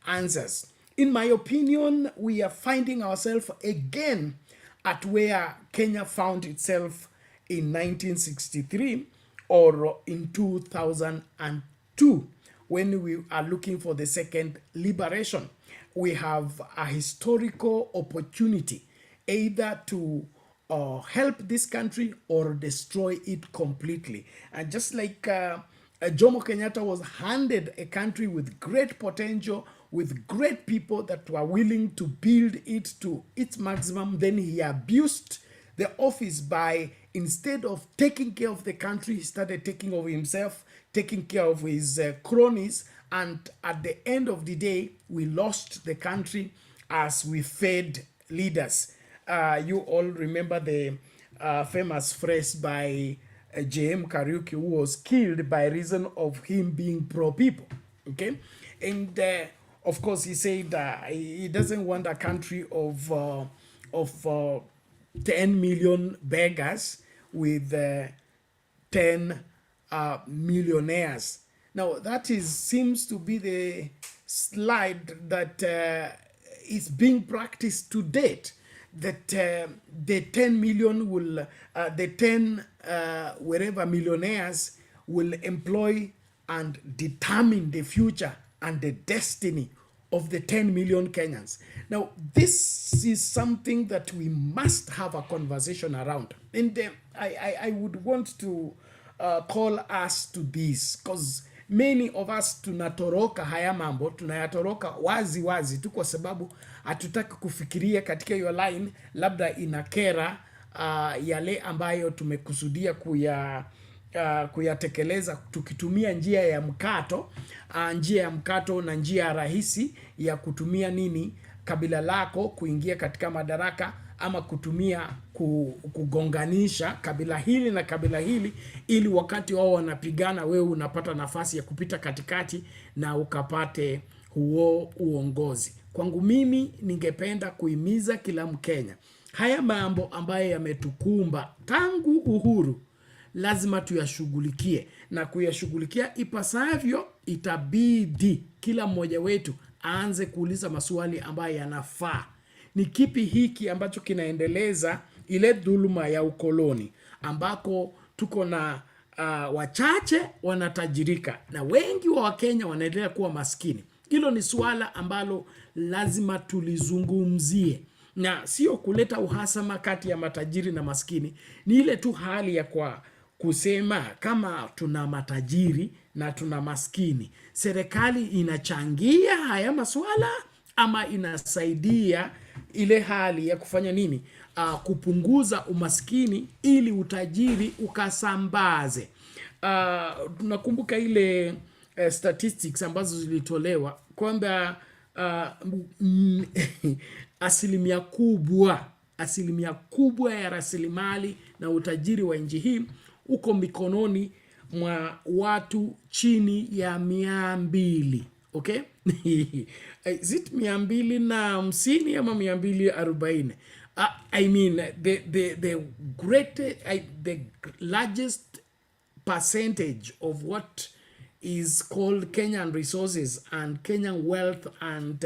S4: answers. In my opinion, we are finding ourselves again at where Kenya found itself in 1963 or in 2002 when we are looking for the second liberation. We have a historical opportunity either to help this country or destroy it completely. And just like Jomo Kenyatta was handed a country with great potential, with great people that were willing to build it to its maximum, then he abused the office by, instead of taking care of the country, he started taking care of himself, taking care of his cronies, and at the end of the day, we lost the country as we fed leaders. You all remember the famous phrase by J.M. Kariuki, who was killed by reason of him being pro-people, okay? And of course, he said he doesn't want a country of 10 million beggars with 10 millionaires. Now, that seems to be the slide that is being practiced to date. that the 10 million will, the 10 wherever millionaires will employ and determine the future and the destiny of the 10 million Kenyans. Now, this is something that we must have a conversation around. And I would want to call us to this, because many of us tunatoroka haya mambo, tunayatoroka wazi wazi tu kwa sababu hatutaki kufikiria katika hiyo line, labda inakera yale ambayo tumekusudia kuyatekeleza tukitumia njia ya mkato, na njia rahisi ya kutumia kabila lako kuingia katika madaraka, ama kutumia kugonganisha kabila hili na kabila hili, ili wakati wao wanapigana wewe unapata nafasi ya kupita katikati na ukapate huo uongozi. Kwangu mimi ningependa kuhimiza kila Mkenya, haya mambo ambayo yametukumba tangu uhuru lazima tuyashughulikie, na kuyashughulikia ipasavyo itabidi kila mmoja wetu aanze kuuliza maswali ambayo yanafaa. Ni kipi hiki ambacho kinaendeleza ile dhuluma ya ukoloni, ambako tuko na wachache wanatajirika na wengi wa Wakenya wanaendelea kuwa maskini? Hilo ni suala ambalo lazima tulizungumzie, na sio kuleta uhasama kati ya matajiri na maskini. Ni ile tu hali ya kusema kama tuna matajiri na tuna maskini, serikali inachangia haya masuala ama inasaidia ile hali ya kufanya nini? Kupunguza umaskini ili utajiri ukasambaze. Tunakumbuka ile statistics ambazo zilitolewa kwamba asilimia kubwa ya rasilimali na utajiri wa nchi hii uko mikononi mwa watu chini ya 200. Okay? Is it 250 ama 240? I mean the largest percentage of what is called Kenyan resources and Kenyan wealth and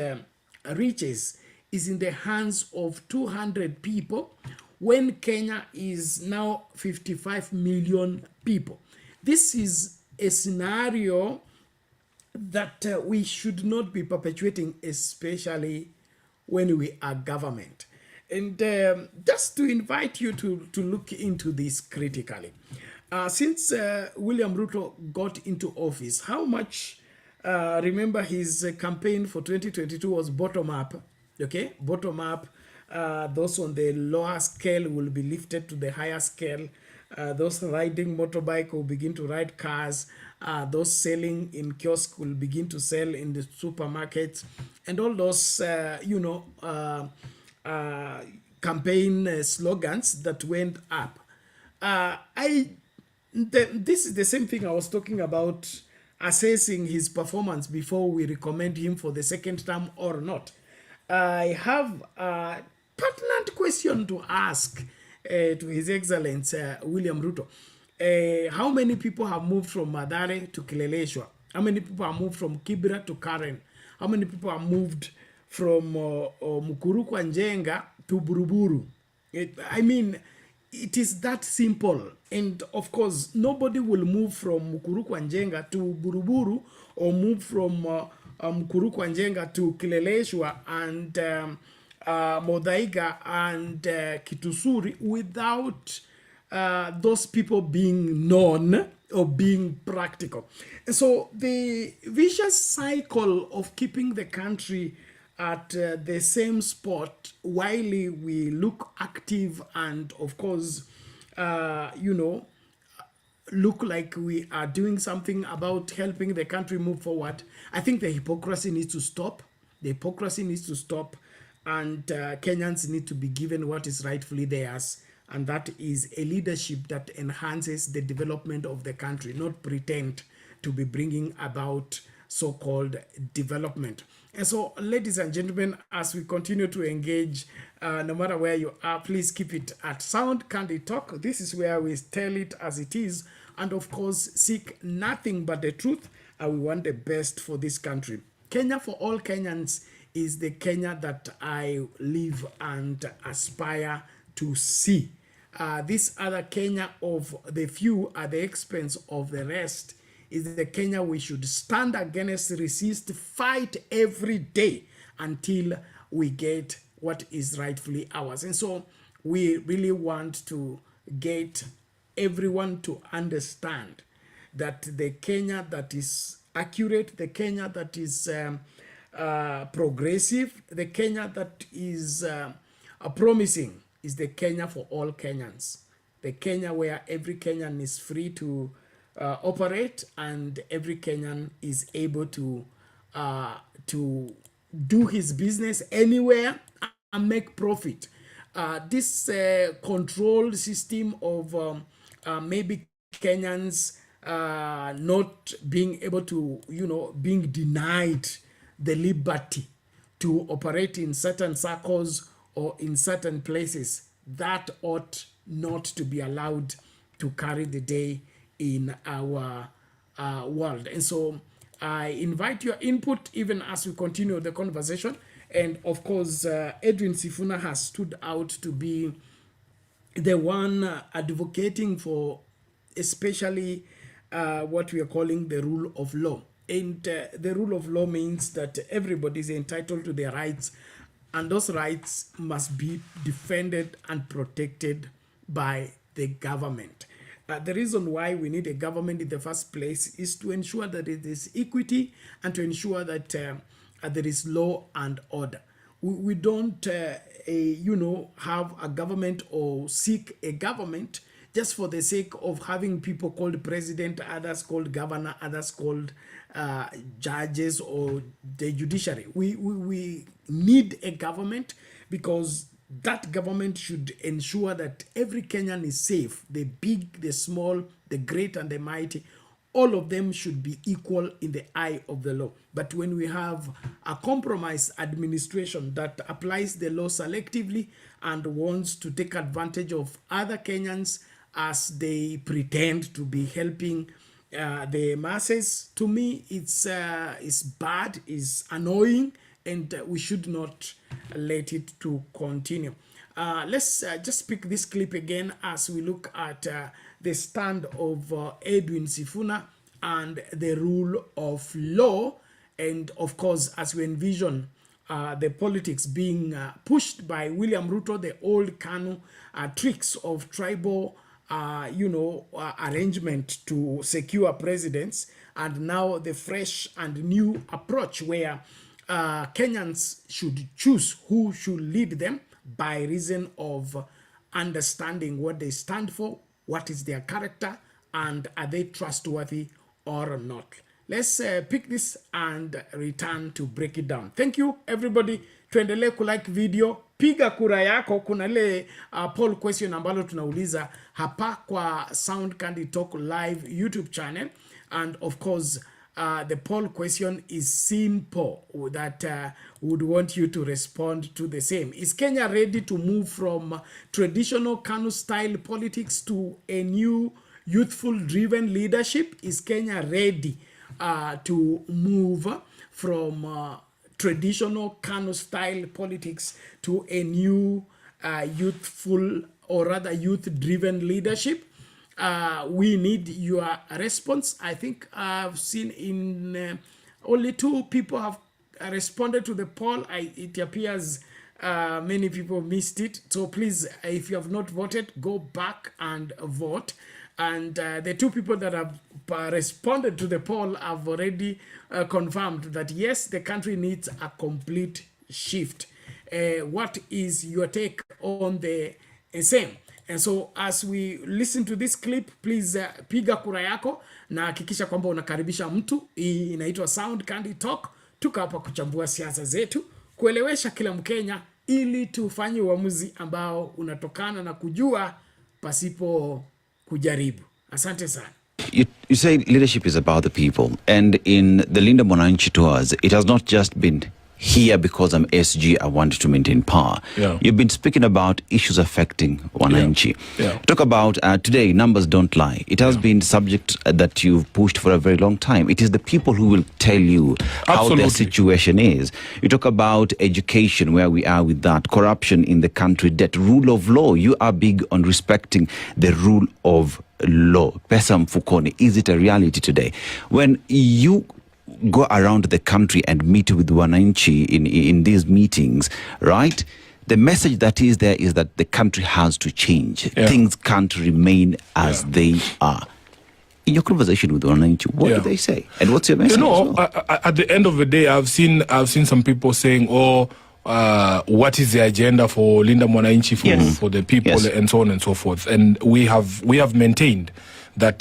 S4: riches is in the hands of 200 people, when Kenya is now 55 million people. This is a scenario that we should not be perpetuating, especially when we are government. And just to invite you to look into this critically. Since William Ruto got into office, how much, remember his campaign for 2022 was bottom up, okay? Bottom up, those on the lower scale will be lifted to the higher scale. Those riding motorbike will begin to ride cars. Those selling in kiosk will begin to sell in the supermarkets. And all those, campaign slogans that went up. This is the same thing I was talking about, assessing his performance before we recommend him for the second term or not. I have a pertinent question to ask to His Excellency William Ruto. How many people have moved from Mathare to Kileleshwa? How many people have moved from Kibra to Karen? How many people have moved from Mukuru kwa Njenga to Buruburu? I mean, it is that simple. And of course, nobody will move from Mukuru kwa Njenga to Buruburu, or move from Mukuru kwa Njenga to Kileleshwa and Modaiga and Kitusuri without those people being known or being practical. And so the vicious cycle of keeping the country at the same spot while we look active and of course look like we are doing something about helping the country move forward. I think the hypocrisy needs to stop. The hypocrisy needs to stop, and Kenyans need to be given what is rightfully theirs, and that is a leadership that enhances the development of the country, not pretend to be bringing about so-called development. And so, ladies and gentlemen, as we continue to engage, no matter where you are, please keep it at Sound Candid Talk. This is where we tell it as it is, and of course, seek nothing but the truth, and we want the best for this country. Kenya for all Kenyans is the Kenya that I live and aspire to see. This other Kenya of the few at the expense of the rest is the Kenya we should stand against, resist, fight every day until we get what is rightfully ours. And so we really want to get everyone to understand that the Kenya that is accurate, the Kenya that is progressive, the Kenya that is promising is the Kenya for all Kenyans. The Kenya where every Kenyan is free to operate and every Kenyan is able to do his business anywhere and make profit. This controlled system of maybe Kenyans not being able to, being denied the liberty to operate in certain circles or in certain places, that ought not to be allowed to carry the day in our world. And so I invite your input even as we continue the conversation. And of course, Edwin Sifuna has stood out to be the one advocating for especially what we are calling the rule of law. And the rule of law means that everybody is entitled to their rights, and those rights must be defended and protected by the government. The reason why we need a government in the first place is to ensure that it is equity and to ensure that there is law and order. We don't, have a government or seek a government just for the sake of having people called president, others called governor, others called judges or the judiciary. We need a government because that government should ensure that every Kenyan is safe. The big, the small, the great and the mighty, all of them should be equal in the eye of the law. But when we have a compromise administration that applies the law selectively and wants to take advantage of other Kenyans as they pretend to be helping the masses, to me it's bad, it's annoying, and we should not let it to continue. Let's just pick this clip again as we look at the stand of Edwin Sifuna and the rule of law. And of course, as we envision the politics being pushed by William Ruto, the old KANU tricks of tribal arrangement to secure presidents, and now the fresh and new approach where Kenyans should choose who should lead them by reason of understanding what they stand for, what is their character, and are they trustworthy or not. Let's pick this and return to break it down. Thank you everybody. Tuendelee kulike video, piga kura yako. Kuna ile poll question ambalo tunauliza hapa kwa Sound Candid Talk live YouTube channel, and of course the poll question is simple that would want you to respond to the same. Is Kenya ready to move from traditional KANU-style politics to a new youthful driven leadership? Is Kenya ready to move from traditional KANU-style politics to a new youthful or rather youth-driven leadership? We need your response. I think I've seen in only 2 people have responded to the poll. It appears many people missed it. So please, if you have not voted, go back and vote. And the 2 people that have responded to the poll have already confirmed that yes, the country needs a complete shift. What is your take on the same? And so as we listen to this clip, please piga kura yako na hakikisha kwamba unakaribisha mtu. Hii inaitwa Sound Candid Talk. Tuko hapa kuchambua siasa zetu, kuelewesha kila Mkenya ili tufanye uamuzi ambao unatokana na kujua pasipo kujaribu. Asante sana.
S1: You say leadership is about the people, and in the Linda Mwananchi tours, it has not just been here because I'm SG, I want to maintain power.
S2: Yeah.
S1: You've been speaking about issues affecting Mwananchi.
S2: Yeah.
S1: Talk about today, numbers don't lie. It has been subject that you've pushed for a very long time. It is the people who will tell you how their situation is. You talk about education, where we are with that, corruption in the country, debt, rule of law. You are big on respecting the rule of law. Pesa mfukoni, is it a reality today? When you go around the country and meet with Wananchi in these meetings, right? The message that is there is that the country has to change. Yeah. Things can't remain as they are. In your conversation with Wananchi, what do they say? And what's your message?
S2: You know, at the end of the day, I've seen some people saying, what is the agenda for Linda Mwananchi for the people and so on and so forth. And we have maintained that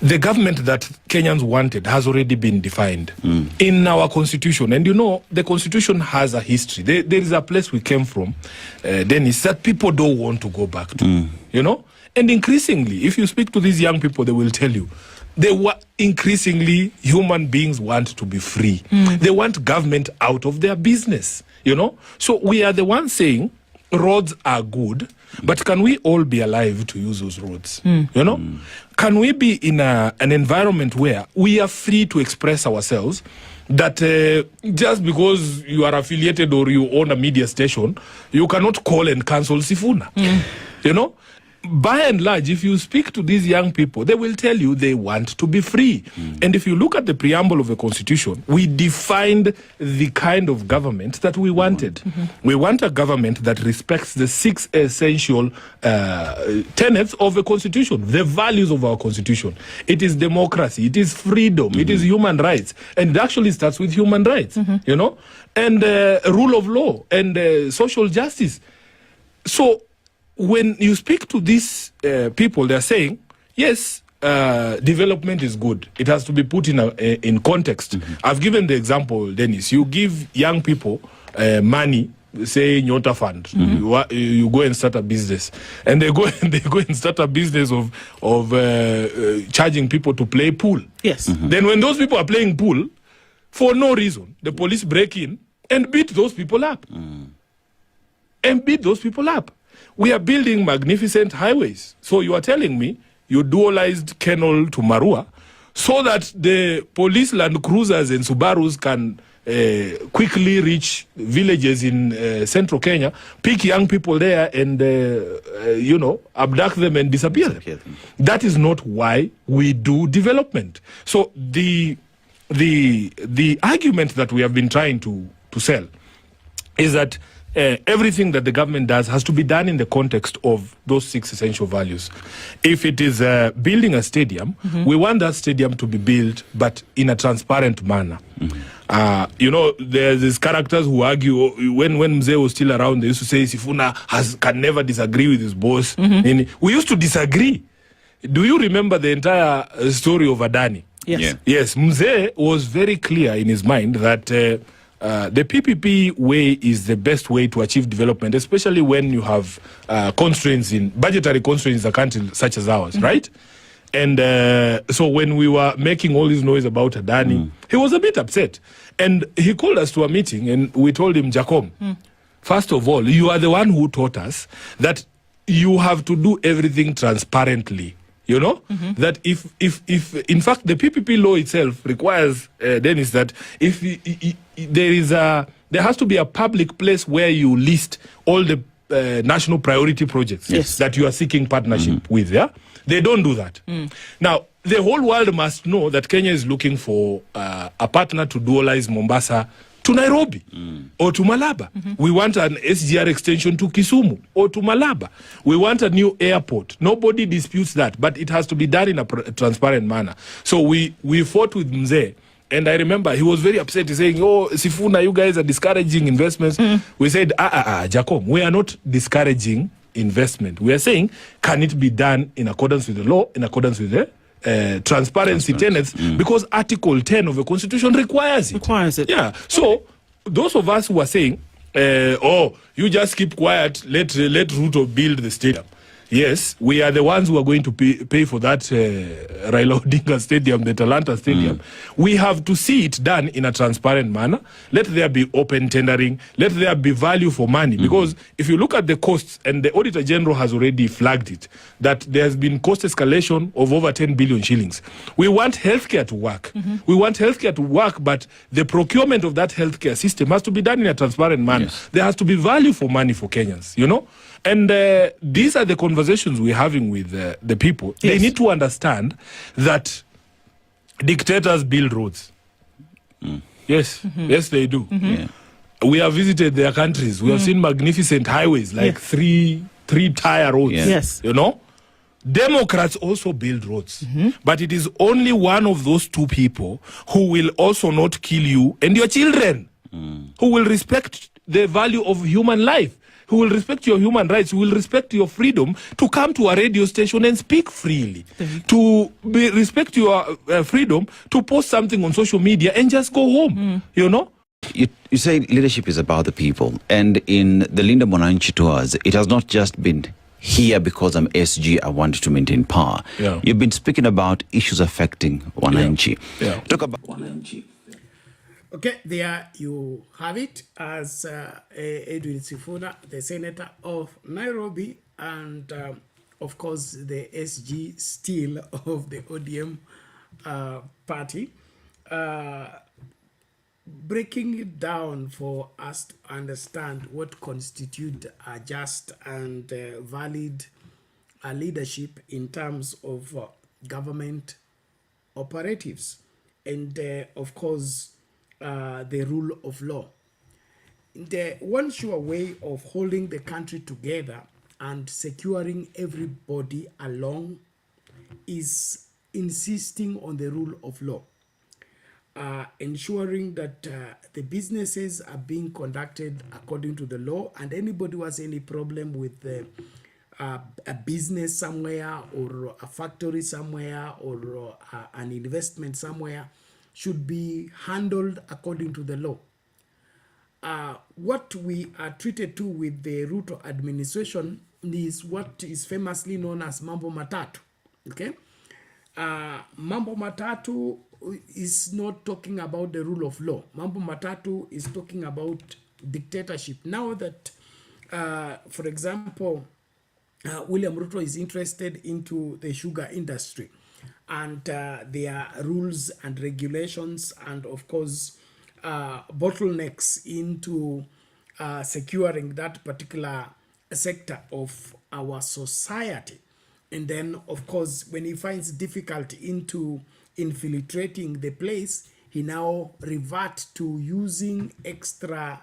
S2: the government that Kenyans wanted has already been defined in our constitution. And you know, the constitution has a history. There is a place we came from, Dennis, that people don't want to go back to, you know? And increasingly, if you speak to these young people, they will tell you, increasingly, human beings want to be free. They want government out of their business, you know? So we are the ones saying, roads are good, but can we all be alive to use those roads? You know? Can we be in an environment where we are free to express ourselves, that just because you are affiliated or you own a media station, you cannot call and cancel Sifuna? You know? By and large, if you speak to these young people, they will tell you they want to be free. And if you look at the preamble of the Constitution, we defined the kind of government that we wanted. We want a government that respects the 6 essential tenets of the Constitution, the values of our Constitution. It is democracy, it is freedom, it is human rights. And it actually starts with human rights, you know, and rule of law and social justice. So when you speak to these people, they're saying, yes, development is good. It has to be put in context. I've given the example, Dennis. You give young people money, say Nyota Fund. You go and start a business, and they go and start a business of charging people to play pool.
S3: Yes.
S2: Then when those people are playing pool, for no reason, the police break in and beat those people up. We are building magnificent highways. So you are telling me you dualized Kenol to Marua so that the police Land Cruisers and Subarus can quickly reach villages in central Kenya, pick young people there and, you know, abduct them and disappear them. That is not why we do development. So the argument that we have been trying to sell is that everything that the government does has to be done in the context of those 6 essential values. If it is building a stadium, we want that stadium to be built, but in a transparent manner. You know, there's these characters who argue, when Mzee was still around, they used to say Sifuna can never disagree with his boss. And we used to disagree. Do you remember the entire story of Adani?
S3: Yes.
S2: Yes, Mzee was very clear in his mind that the PPP way is the best way to achieve development, especially when you have budgetary constraints in a country such as ours, right? And so when we were making all this noise about Adani, he was a bit upset. And he called us to a meeting and we told him, Jacom, first of all, you are the one who taught us that you have to do everything transparently. You know, that if in fact the PPP law itself requires, Dennis, that if there has to be a public place where you list all the national priority projects that you are seeking partnership with. Yeah, they don't do that. Now the whole world must know that Kenya is looking for a partner to dualize Mombasa to Nairobi or to Malaba. We want an SGR extension to Kisumu or to Malaba. We want a new airport. Nobody disputes that, but it has to be done in a transparent manner. So we fought with Mzee, and I remember he was very upset. He's saying, oh, Sifuna, you guys are discouraging investments. We said, Jacob, we are not discouraging investment. We are saying, can it be done in accordance with the law, in accordance with the transparency tenets, because Article 10 of the Constitution requires it. Yeah. So those of us who are saying, you just keep quiet, let Ruto build the stadium. yes, we are the ones who are going to pay for that Raila Odinga Stadium, the Talanta Stadium. We have to see it done in a transparent manner. Let there be open tendering. Let there be value for money. Because if you look at the costs, and the Auditor General has already flagged it, that there has been cost escalation of over 10 billion shillings. We want healthcare to work. We want healthcare to work, but the procurement of that healthcare system has to be done in a transparent manner. Yes. There has to be value for money for Kenyans, you know? And these are the conversations we're having with the people. Yes. They need to understand that dictators build roads. Yes, yes, they do. Yeah. We have visited their countries. We have seen magnificent highways, like three-tire roads.
S3: Yes.
S2: You know? Democrats also build roads. But it is only one of those two people who will also not kill you and your children, who will respect the value of human life, who will respect your human rights, who will respect your freedom to come to a radio station and speak freely, to respect your freedom to post something on social media and just go home, you know?
S1: You say leadership is about the people. And in the Linda Mwananchi tours, it has not just been here because I'm SG, I want to maintain power. Yeah. You've been speaking about issues affecting Mwananchi.
S2: Yeah.
S1: Talk about Mwananchi.
S4: Okay, there you have it, as Edwin Sifuna, the senator of Nairobi, and of course the SG still of the ODM party, breaking it down for us to understand what constitutes a just and valid leadership in terms of government operatives, and of course the rule of law. The one sure way of holding the country together and securing everybody along is insisting on the rule of law, ensuring that the businesses are being conducted according to the law, and anybody who has any problem with a business somewhere or a factory somewhere or an investment somewhere should be handled according to the law. What we are treated to with the Ruto administration is what is famously known as Mambo Matatu. Okay, Mambo Matatu is not talking about the rule of law. Mambo Matatu is talking about dictatorship. Now that, for example, William Ruto is interested into the sugar industry, and there are rules and regulations and of course bottlenecks into securing that particular sector of our society. And then of course when he finds difficulty into infiltrating the place, he now reverts to using extra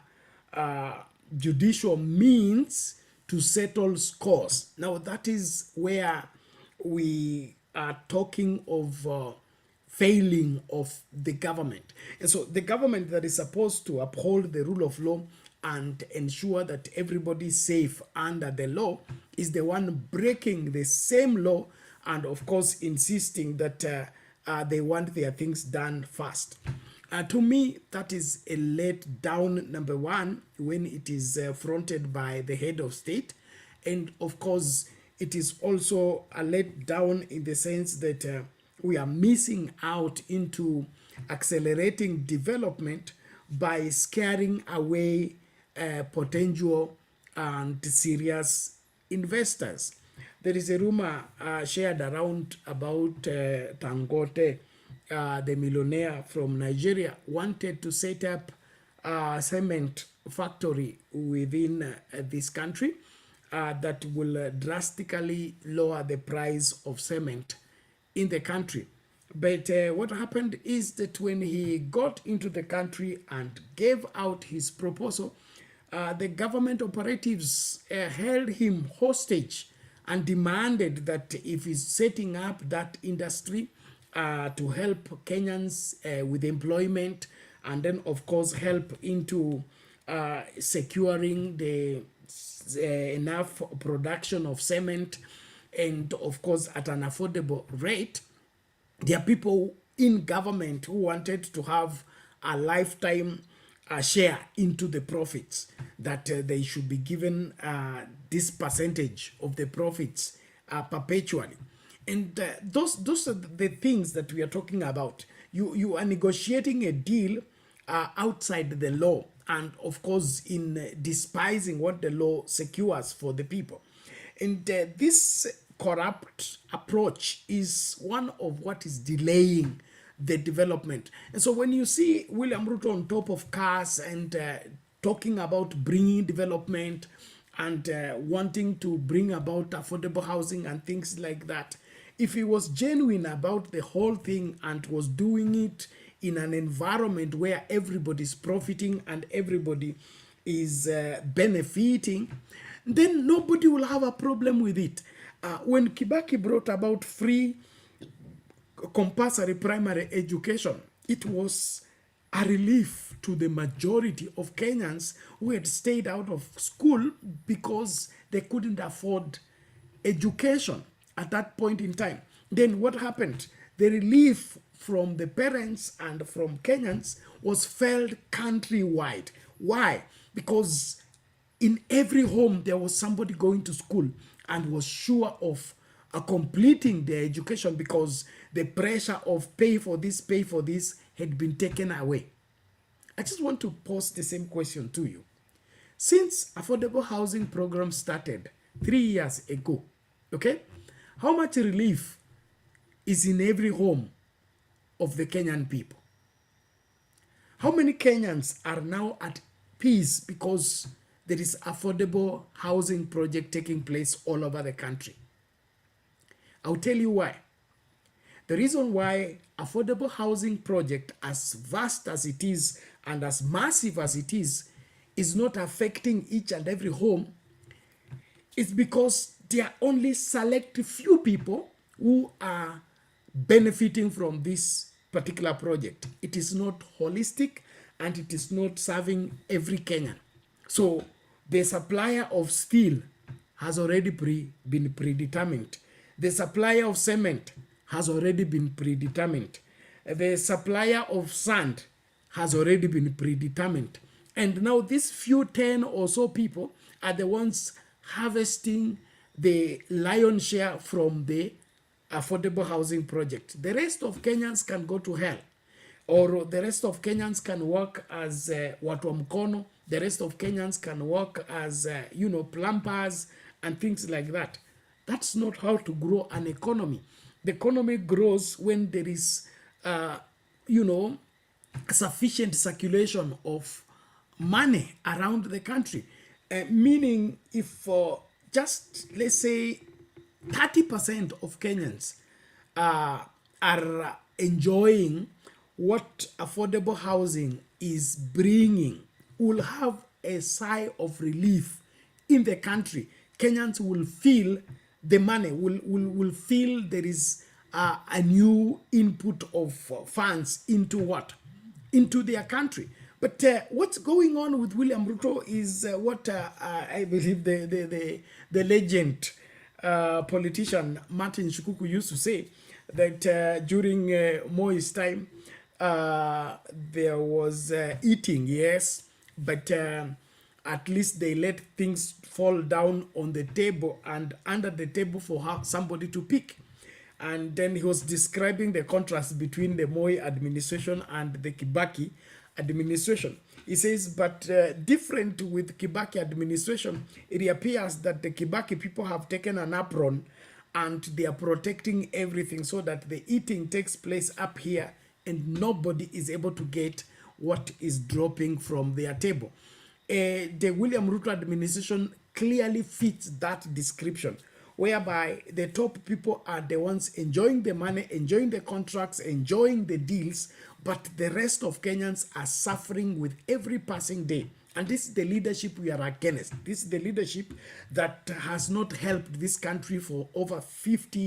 S4: judicial means to settle scores. Now that is where we are talking of failing of the government. And so the government that is supposed to uphold the rule of law and ensure that everybody is safe under the law is the one breaking the same law and of course insisting that they want their things done fast. To me, that is a let down, number one, when it is fronted by the head of state. And of course, it is also a let down in the sense that we are missing out into accelerating development by scaring away potential and serious investors. There is a rumor shared around about Dangote, the millionaire from Nigeria, wanted to set up a cement factory within this country that will drastically lower the price of cement in the country. But what happened is that when he got into the country and gave out his proposal, the government operatives held him hostage and demanded that if he's setting up that industry to help Kenyans with employment, and then of course help into securing the enough production of cement, and of course at an affordable rate, there are people in government who wanted to have a lifetime share into the profits. that they should be given this percentage of the profits perpetually. And those are the things that we are talking about. You are negotiating a deal outside the law, and of course in despising what the law secures for the people. And this corrupt approach is one of what is delaying the development. And so when you see William Ruto on top of cars and talking about bringing development and wanting to bring about affordable housing and things like that, if he was genuine about the whole thing and was doing it in an environment where everybody's profiting and everybody is benefiting, then nobody will have a problem with it. When Kibaki brought about free compulsory primary education, it was a relief to the majority of Kenyans who had stayed out of school because they couldn't afford education at that point in time. Then what happened? The relief from the parents and from Kenyans was felt countrywide. Why? Because in every home there was somebody going to school and was sure of completing their education because the pressure of pay for this had been taken away. I just want to pose the same question to you. Since affordable housing program started 3 years ago, okay, how much relief is in every home of the Kenyan people? How many Kenyans are now at peace because there is affordable housing project taking place all over the country? I'll tell you why. The reason why affordable housing project, as vast as it is and as massive as it is not affecting each and every home is because there are only select few people who are benefiting from this particular project. It is not holistic and it is not serving every Kenyan. So the supplier of steel has already been predetermined. The supplier of cement has already been predetermined. The supplier of sand has already been predetermined. And now these few 10 or so people are the ones harvesting the lion's share from the affordable housing project. The rest of Kenyans can go to hell, or the rest of Kenyans can work as watu wa mkono. The rest of Kenyans can work as plumbers and things like that. That's not how to grow an economy. The economy grows when there is sufficient circulation of money around the country. Meaning if just let's say 30% of Kenyans are enjoying what affordable housing is bringing, will have a sigh of relief in the country. Kenyans will feel the money, will feel there is a new input of funds into what? Into their country. But what's going on with William Ruto is what I believe the legend politician Martin Shukuku used to say, that during Moi's time, there was eating, yes, but at least they let things fall down on the table and under the table for somebody to pick. And then he was describing the contrast between the Moi administration and the Kibaki administration. He says, but different with Kibaki administration, it appears that the Kibaki people have taken an apron and they are protecting everything so that the eating takes place up here and nobody is able to get what is dropping from their table. The William Ruto administration clearly fits that description, whereby the top people are the ones enjoying the money, enjoying the contracts, enjoying the deals, but the rest of Kenyans are suffering with every passing day. And this is the leadership we are against. This is the leadership that has not helped this country for over 60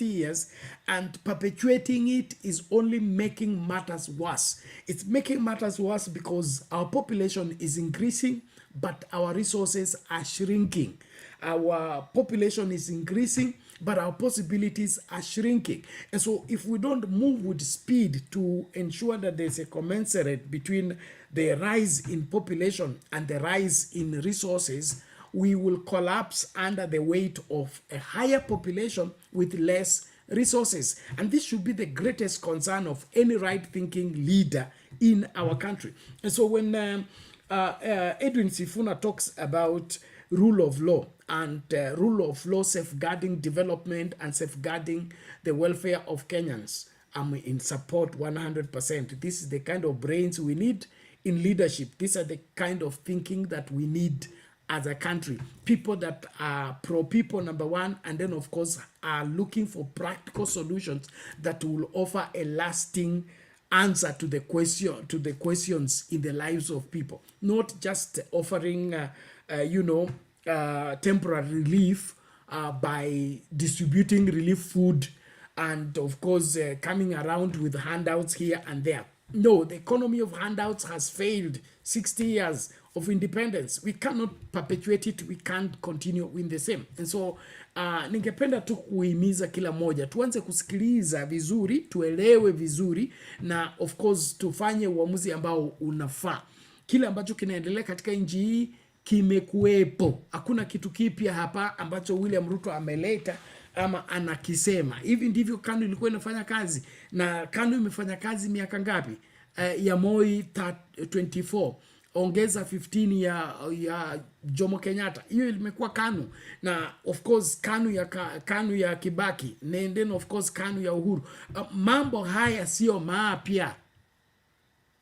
S4: years, and perpetuating it is only making matters worse. It's making matters worse because our population is increasing, but our resources are shrinking. Our population is increasing, but our possibilities are shrinking. And so if we don't move with speed to ensure that there's a commensurate between the rise in population and the rise in resources, we will collapse under the weight of a higher population with less resources. And this should be the greatest concern of any right-thinking leader in our country. And so when Edwin Sifuna talks about rule of law and rule of law safeguarding development and safeguarding the welfare of Kenyans, I'm in support 100%. This is the kind of brains we need in leadership. These are the kind of thinking that we need as a country. People that are pro-people, number one, and then of course are looking for practical solutions that will offer a lasting answer to the questions in the lives of people, not just offering temporary relief by distributing relief food and of course coming around with handouts here and there. No, the economy of handouts has failed. 60 years of independence, we cannot perpetuate it, we can't continue in the same. And so ningependa tu kuhimiza kila moja tuanze kusikiliza vizuri, tuelewe vizuri, na of course tufanye uamuzi ambao unafaa. Kile ambacho kinaendelea katika nchi hii kimekuwepo. Hakuna kitu kipya hapa ambacho William Ruto ameleta ama anakisema. Hivi ndivyo KANU ilikuwa inafanya kazi, na KANU imefanya kazi miaka ngapi? Ya Moi 24, ongeza 15 ya Jomo Kenyatta, hiyo imekuwa KANU. Na of course KANU ya Kibaki, and then of course KANU ya Uhuru. Mambo haya sio mapya.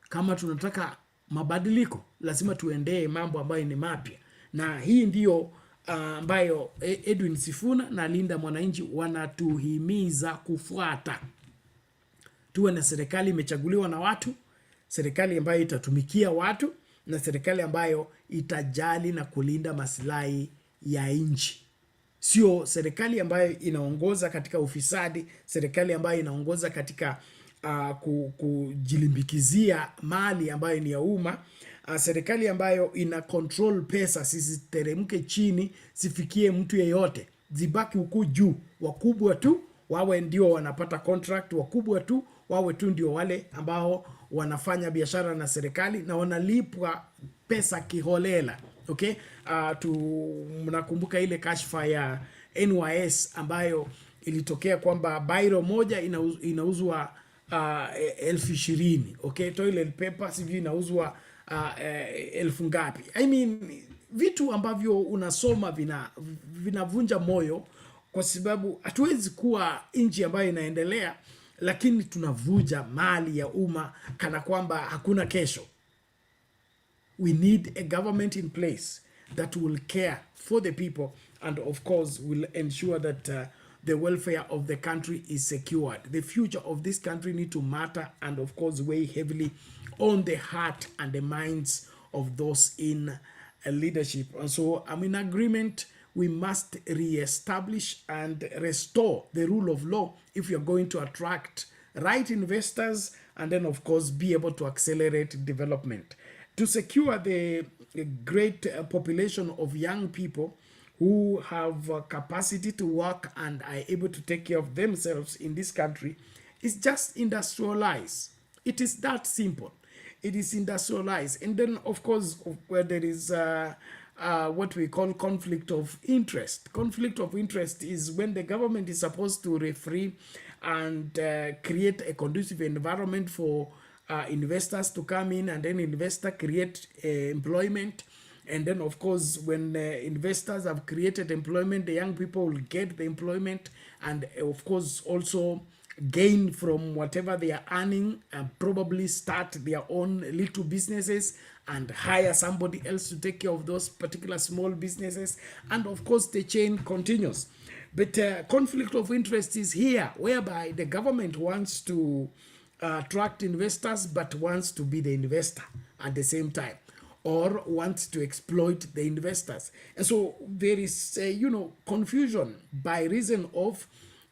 S4: Kama tunataka mabadiliko, lazima tuendee mambo ambayo ni mapya, na hii ndio ambayo Edwin Sifuna na Linda Mwananchi wanatuhimiza kufuata. Tuwe na serikali imechaguliwa na watu, serikali ambayo itatumikia watu, na serikali ambayo itajali na kulinda maslahi ya nchi. Sio serikali ambayo inaongoza katika ufisadi, serikali ambayo inaongoza katika kujilimbikizia mali ambayo ni ya umma, serikali ambayo ina control pesa zisiteremke chini, sifikie mtu yeyote, zibaki huku juu. Wakubwa tu wawe ndio wanapata contract, wakubwa tu wawe tu ndio wale ambao wanafanya biashara na serikali na wanalipwa pesa kiholela. Okay? Mnakumbuka ile kashfa ya NYS ambayo ilitokea kwamba bairo moja inauzwa 20,000. Okay? Toilet paper sivyo inauzwa 1000 ngapi. I mean, vitu ambavyo unasoma vinavunja moyo, kwa sababu hatuwezi kuwa nchi ambayo inaendelea lakini tunavuja mali ya umma kana kwamba hakuna kesho. We need a government in place that will care for the people and of course will ensure that the welfare of the country is secured. The future of this country need to matter and of course weigh heavily on the heart and the minds of those in leadership. And so I'm in agreement. We must re-establish and restore the rule of law if we are going to attract right investors and then of course be able to accelerate development. To secure the great population of young people who have capacity to work and are able to take care of themselves in this country, is just industrialize. It is that simple. It is industrialized. And then of course where there is what we call conflict of interest. Conflict of interest is when the government is supposed to referee and create a conducive environment for investors to come in, and then investor create employment. And then of course when investors have created employment, the young people will get the employment and of course also gain from whatever they are earning and probably start their own little businesses and hire somebody else to take care of those particular small businesses, and of course the chain continues. But conflict of interest is here, whereby the government wants to attract investors but wants to be the investor at the same time, or wants to exploit the investors. And so there is confusion by reason of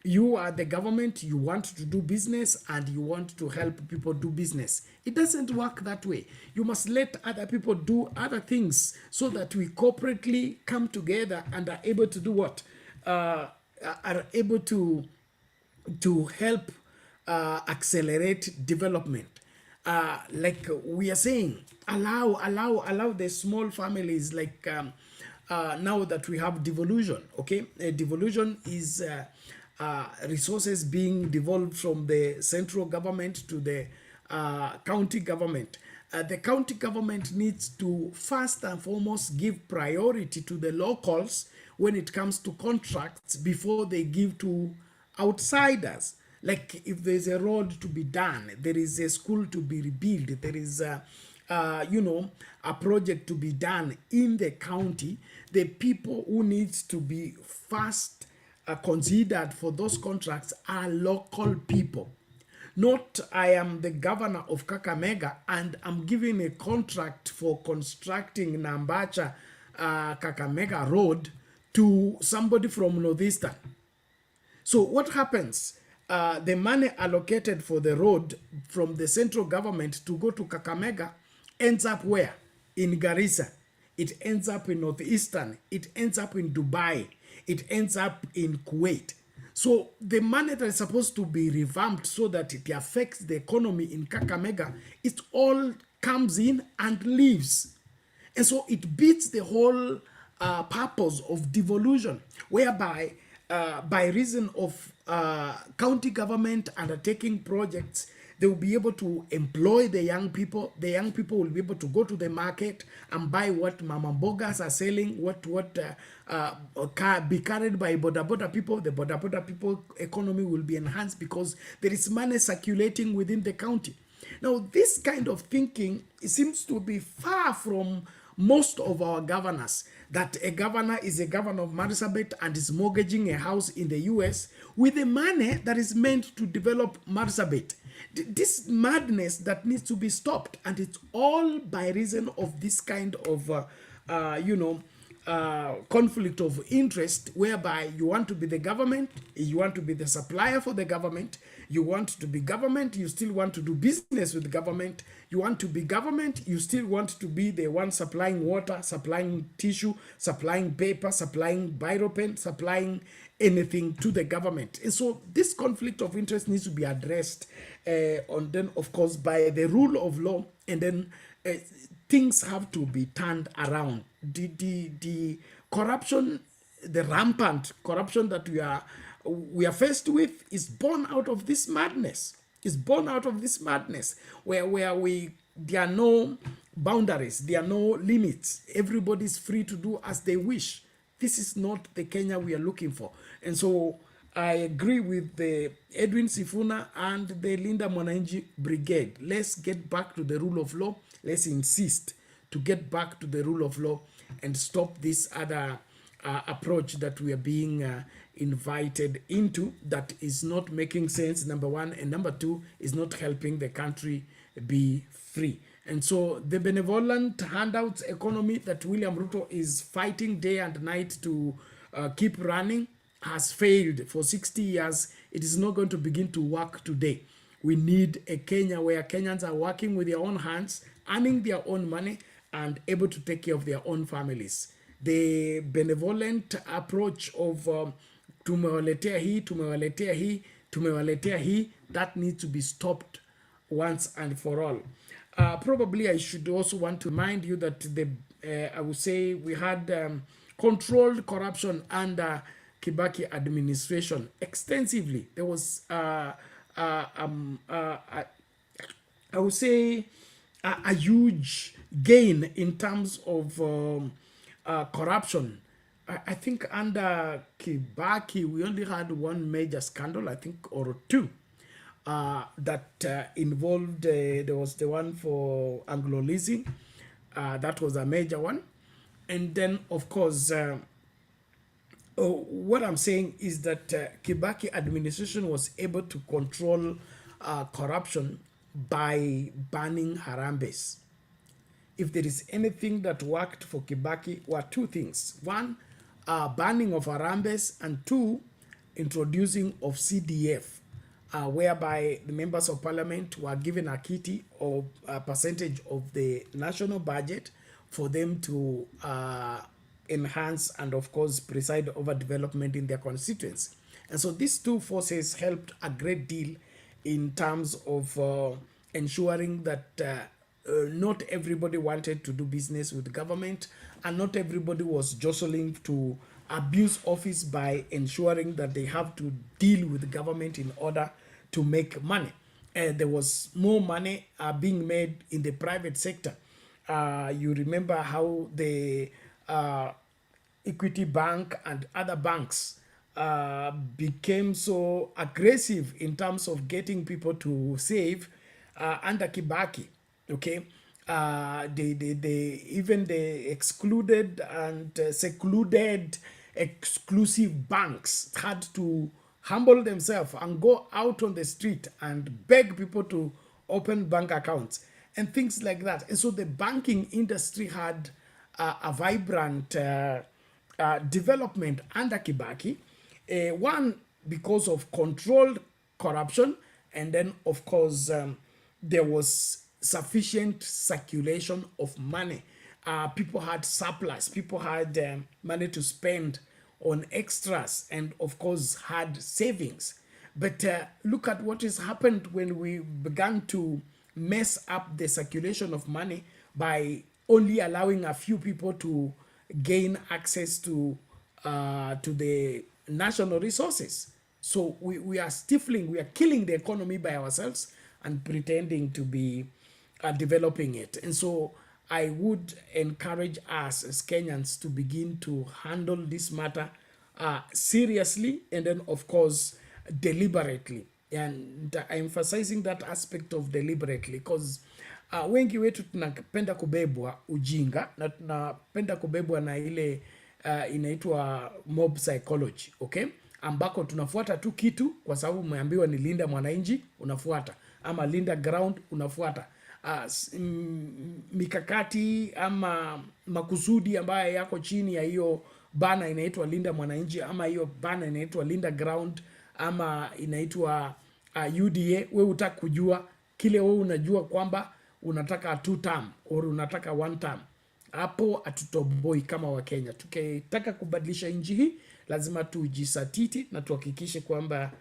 S4: you are the government, you want to do business and you want to help people do business. It doesn't work that way. You must let other people do other things so that we corporately come together and are able to do what? are able to help accelerate development. Like we are saying, allow the small families, like now that we have devolution. Okay, devolution is resources being devolved from the central government to the county government. The county government needs to first and foremost give priority to the locals when it comes to contracts before they give to outsiders. Like if there's a road to be done, there is a school to be rebuilt, there is a project to be done in the county, the people who needs to be first considered for those contracts are local people. Not I am the governor of Kakamega and I'm giving a contract for constructing Nambacha Kakamega Road to somebody from Northeastern. So what happens? The money allocated for the road from the central government to go to Kakamega ends up where? In Garissa. It ends up in Northeastern. It ends up in Dubai. It ends up in Kuwait. So the money that is supposed to be revamped so that it affects the economy in Kakamega, it all comes in and leaves. And so it beats the whole purpose of devolution, whereby by reason of county government undertaking projects, they will be able to employ the young people. The young people will be able to go to the market and buy what mama bogas are selling, what be carried by boda people. The boda people economy will be enhanced because there is money circulating within the county. Now, this kind of thinking seems to be far from most of our governors, that a governor is a governor of Marsabit and is mortgaging a house in the US with the money that is meant to develop Marsabit. This madness that needs to be stopped, and it's all by reason of this kind of conflict of interest, whereby you want to be the government, you want to be the supplier for the government, you want to be government, you still want to do business with the government, you want to be government, you still want to be the one supplying water, supplying tissue, supplying paper, supplying biro pen, supplying anything to the government. And so this conflict of interest needs to be addressed and then, of course, by the rule of law, and then things have to be turned around. The corruption, the rampant corruption that we are faced with is born out of this madness. It's born out of this madness where there are no boundaries, there are no limits. Everybody's free to do as they wish. This is not the Kenya we are looking for. And so I agree with the Edwin Sifuna and the Linda Mwananchi brigade. Let's get back to the rule of law. Let's insist to get back to the rule of law and stop this other approach that we are being invited into, that is not making sense, number one, and number two, is not helping the country be free. And so the benevolent handouts economy that William Ruto is fighting day and night to keep running has failed for 60 years. It is not going to begin to work today. We need a Kenya where Kenyans are working with their own hands, earning their own money, and able to take care of their own families. The benevolent approach of tumewaletea hii, that needs to be stopped once and for all. Probably I should also want to remind you that I would say we had controlled corruption under Kibaki administration extensively. There was I would say a huge gain in terms of corruption. I think under Kibaki we only had one major scandal, I think, or two, that involved, there was the one for Anglo leasing, that was a major one. And then, of course, what I'm saying is that Kibaki administration was able to control corruption by banning Harambes. If there is anything that worked for Kibaki, were two things. One, banning of Harambes, and two, introducing of CDF, whereby the members of parliament were given a kitty or a percentage of the national budget for them to enhance and of course preside over development in their constituency. And so these two forces helped a great deal in terms of ensuring that not everybody wanted to do business with the government, and not everybody was jostling to abuse office by ensuring that they have to deal with the government in order to make money. There was more money being made in the private sector. You remember how the Equity Bank and other banks became so aggressive in terms of getting people to save under Kibaki. Okay, they excluded and secluded exclusive banks had to humble themselves and go out on the street and beg people to open bank accounts and things like that. And so the banking industry had a vibrant development under Kibaki. One, because of controlled corruption, and then of course there was sufficient circulation of money. People had surplus, people had money to spend on extras, and of course had savings. But look at what has happened when we began to mess up the circulation of money by only allowing a few people to gain access to the national resources. So we are stifling, we are killing the economy by ourselves and pretending to be developing it. And so I would encourage us as Kenyans to begin to handle this matter seriously, and then of course deliberately. And emphasizing that aspect of deliberately, because wengi wetu tunapenda kubebwa ujinga na tunapenda kubebwa na ile inaitwa mob psychology, okay, ambako tunafuata tu kitu kwa sababu umeambiwa ni Linda Mwananchi unafuata, ama Linda Ground unafuata. Mikakati ama makusudi ambayo yako chini ya hiyo bana inaitwa Linda Mwananchi, ama hiyo bana inaitwa Linda Ground, ama inaitwa UDA, wewe utaka kujua kile wewe unajua kwamba unataka 2 term au unataka 1 term. Hapo atutoboi kama Wakenya. Tukitaka kubadilisha nchi hii lazima tujisatiti na tuhakikishe kwamba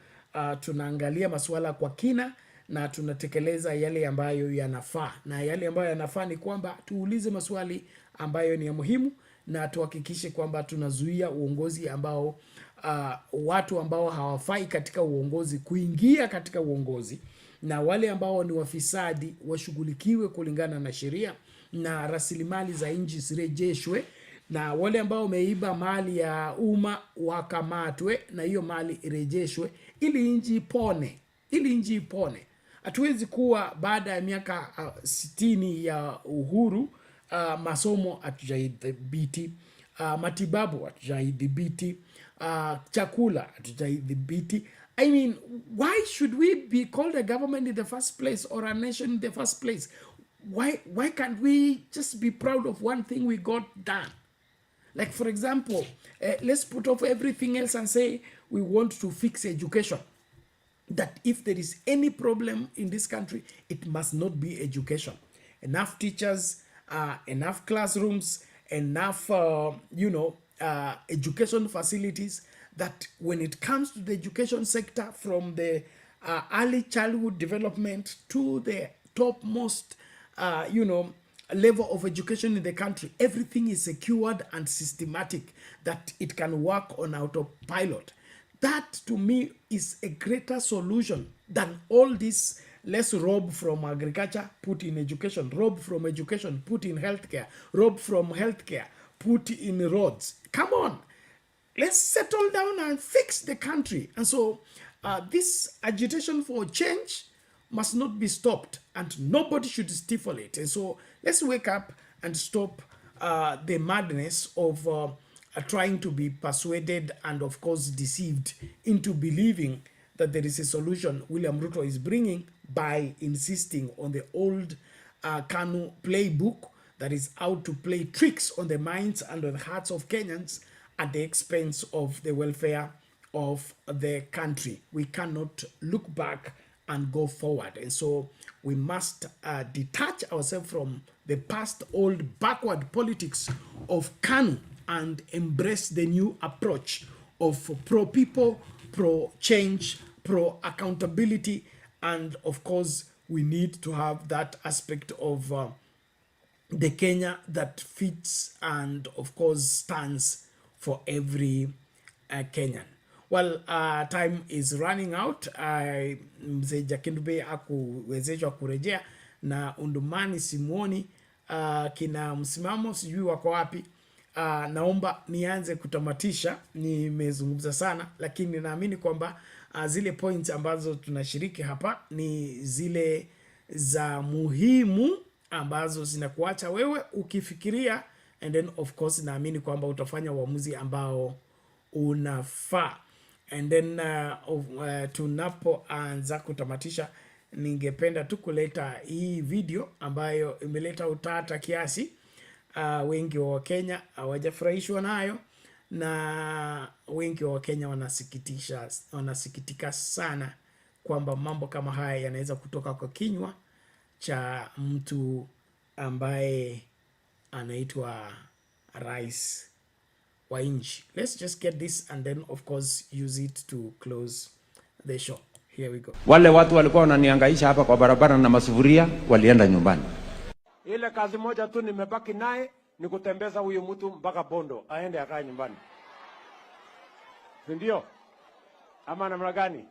S4: tunaangalia masuala kwa kina na tunatekeleza yale ambayo yanafaa. Na yale ambayo yanafaa ni kwamba tuulize maswali ambayo ni ya muhimu, na tuhakikishe kwamba tunazuia uongozi ambao watu ambao hawafai katika uongozi kuingia katika uongozi, na wale ambao ni wafisadi washughulikiwe kulingana na sheria na rasilimali za nchi zirejeshwe, na wale ambao wameiba mali ya umma wakamatwe na hiyo mali irejeshwe ili nchi ipone. Hatuwezi kuwa baada ya miaka 60 ya uhuru masomo hatujaidhibiti, matibabu hatujaidhibiti, chakula hatujaidhibiti. I mean, why should we be called a government in the first place, or a nation in the first place? Why can't we just be proud of one thing we got done? Like, for example, let's put off everything else and say we want to fix education. That if there is any problem in this country, it must not be education. Enough teachers, enough classrooms, enough, education facilities, that when it comes to the education sector, from the early childhood development to the topmost, level of education in the country, everything is secured and systematic, that it can work on autopilot. That to me is a greater solution than all this. Let's rob from agriculture, put in education, rob from education, put in healthcare, rob from healthcare, put in roads. Come on, let's settle down and fix the country. And so this agitation for change must not be stopped, and nobody should stifle it. And so let's wake up and stop the madness of trying to be persuaded and of course deceived into believing that there is a solution William Ruto is bringing by insisting on the old KANU playbook that is out to play tricks on the minds and on the hearts of Kenyans at the expense of the welfare of the country. We cannot look back and go forward. And so we must detach ourselves from the past old backward politics of KANU and embrace the new approach of pro-people, pro-change, pro-accountability, and of course, we need to have that aspect of the Kenya that fits and of course stands for every Kenyan. Well, time is running out. Mzee Jakindube akuwezeshwa kurejea na Undumani Simoni kina msimamo sijui wako wapi. Naomba nianze kutamatisha, nimezungumza sana, lakini naamini kwamba zile points ambazo tunashiriki hapa ni zile za muhimu ambazo zinakuacha wewe ukifikiria, and then of course naamini kwamba utafanya uamuzi ambao unafaa. And then tunapoanza kutamatisha, ningependa tu kuleta hii video ambayo imeleta utata kiasi. Wengi wa Wakenya hawajafurahishwa nayo, na wengi wa Wakenya wanasikitika sana kwamba mambo kama haya yanaweza kutoka kwa kinywa cha mtu ambaye anaitwa rais wa nchi. Let's just get this and then of course use it to close the show. Here we go.
S6: Wale watu walikuwa wananihangaisha hapa kwa barabara na masufuria walienda nyumbani. Ile kazi moja tu nimebaki naye ni kutembeza huyu mtu mpaka Bondo aende akae nyumbani. Ndio? Ama namna gani?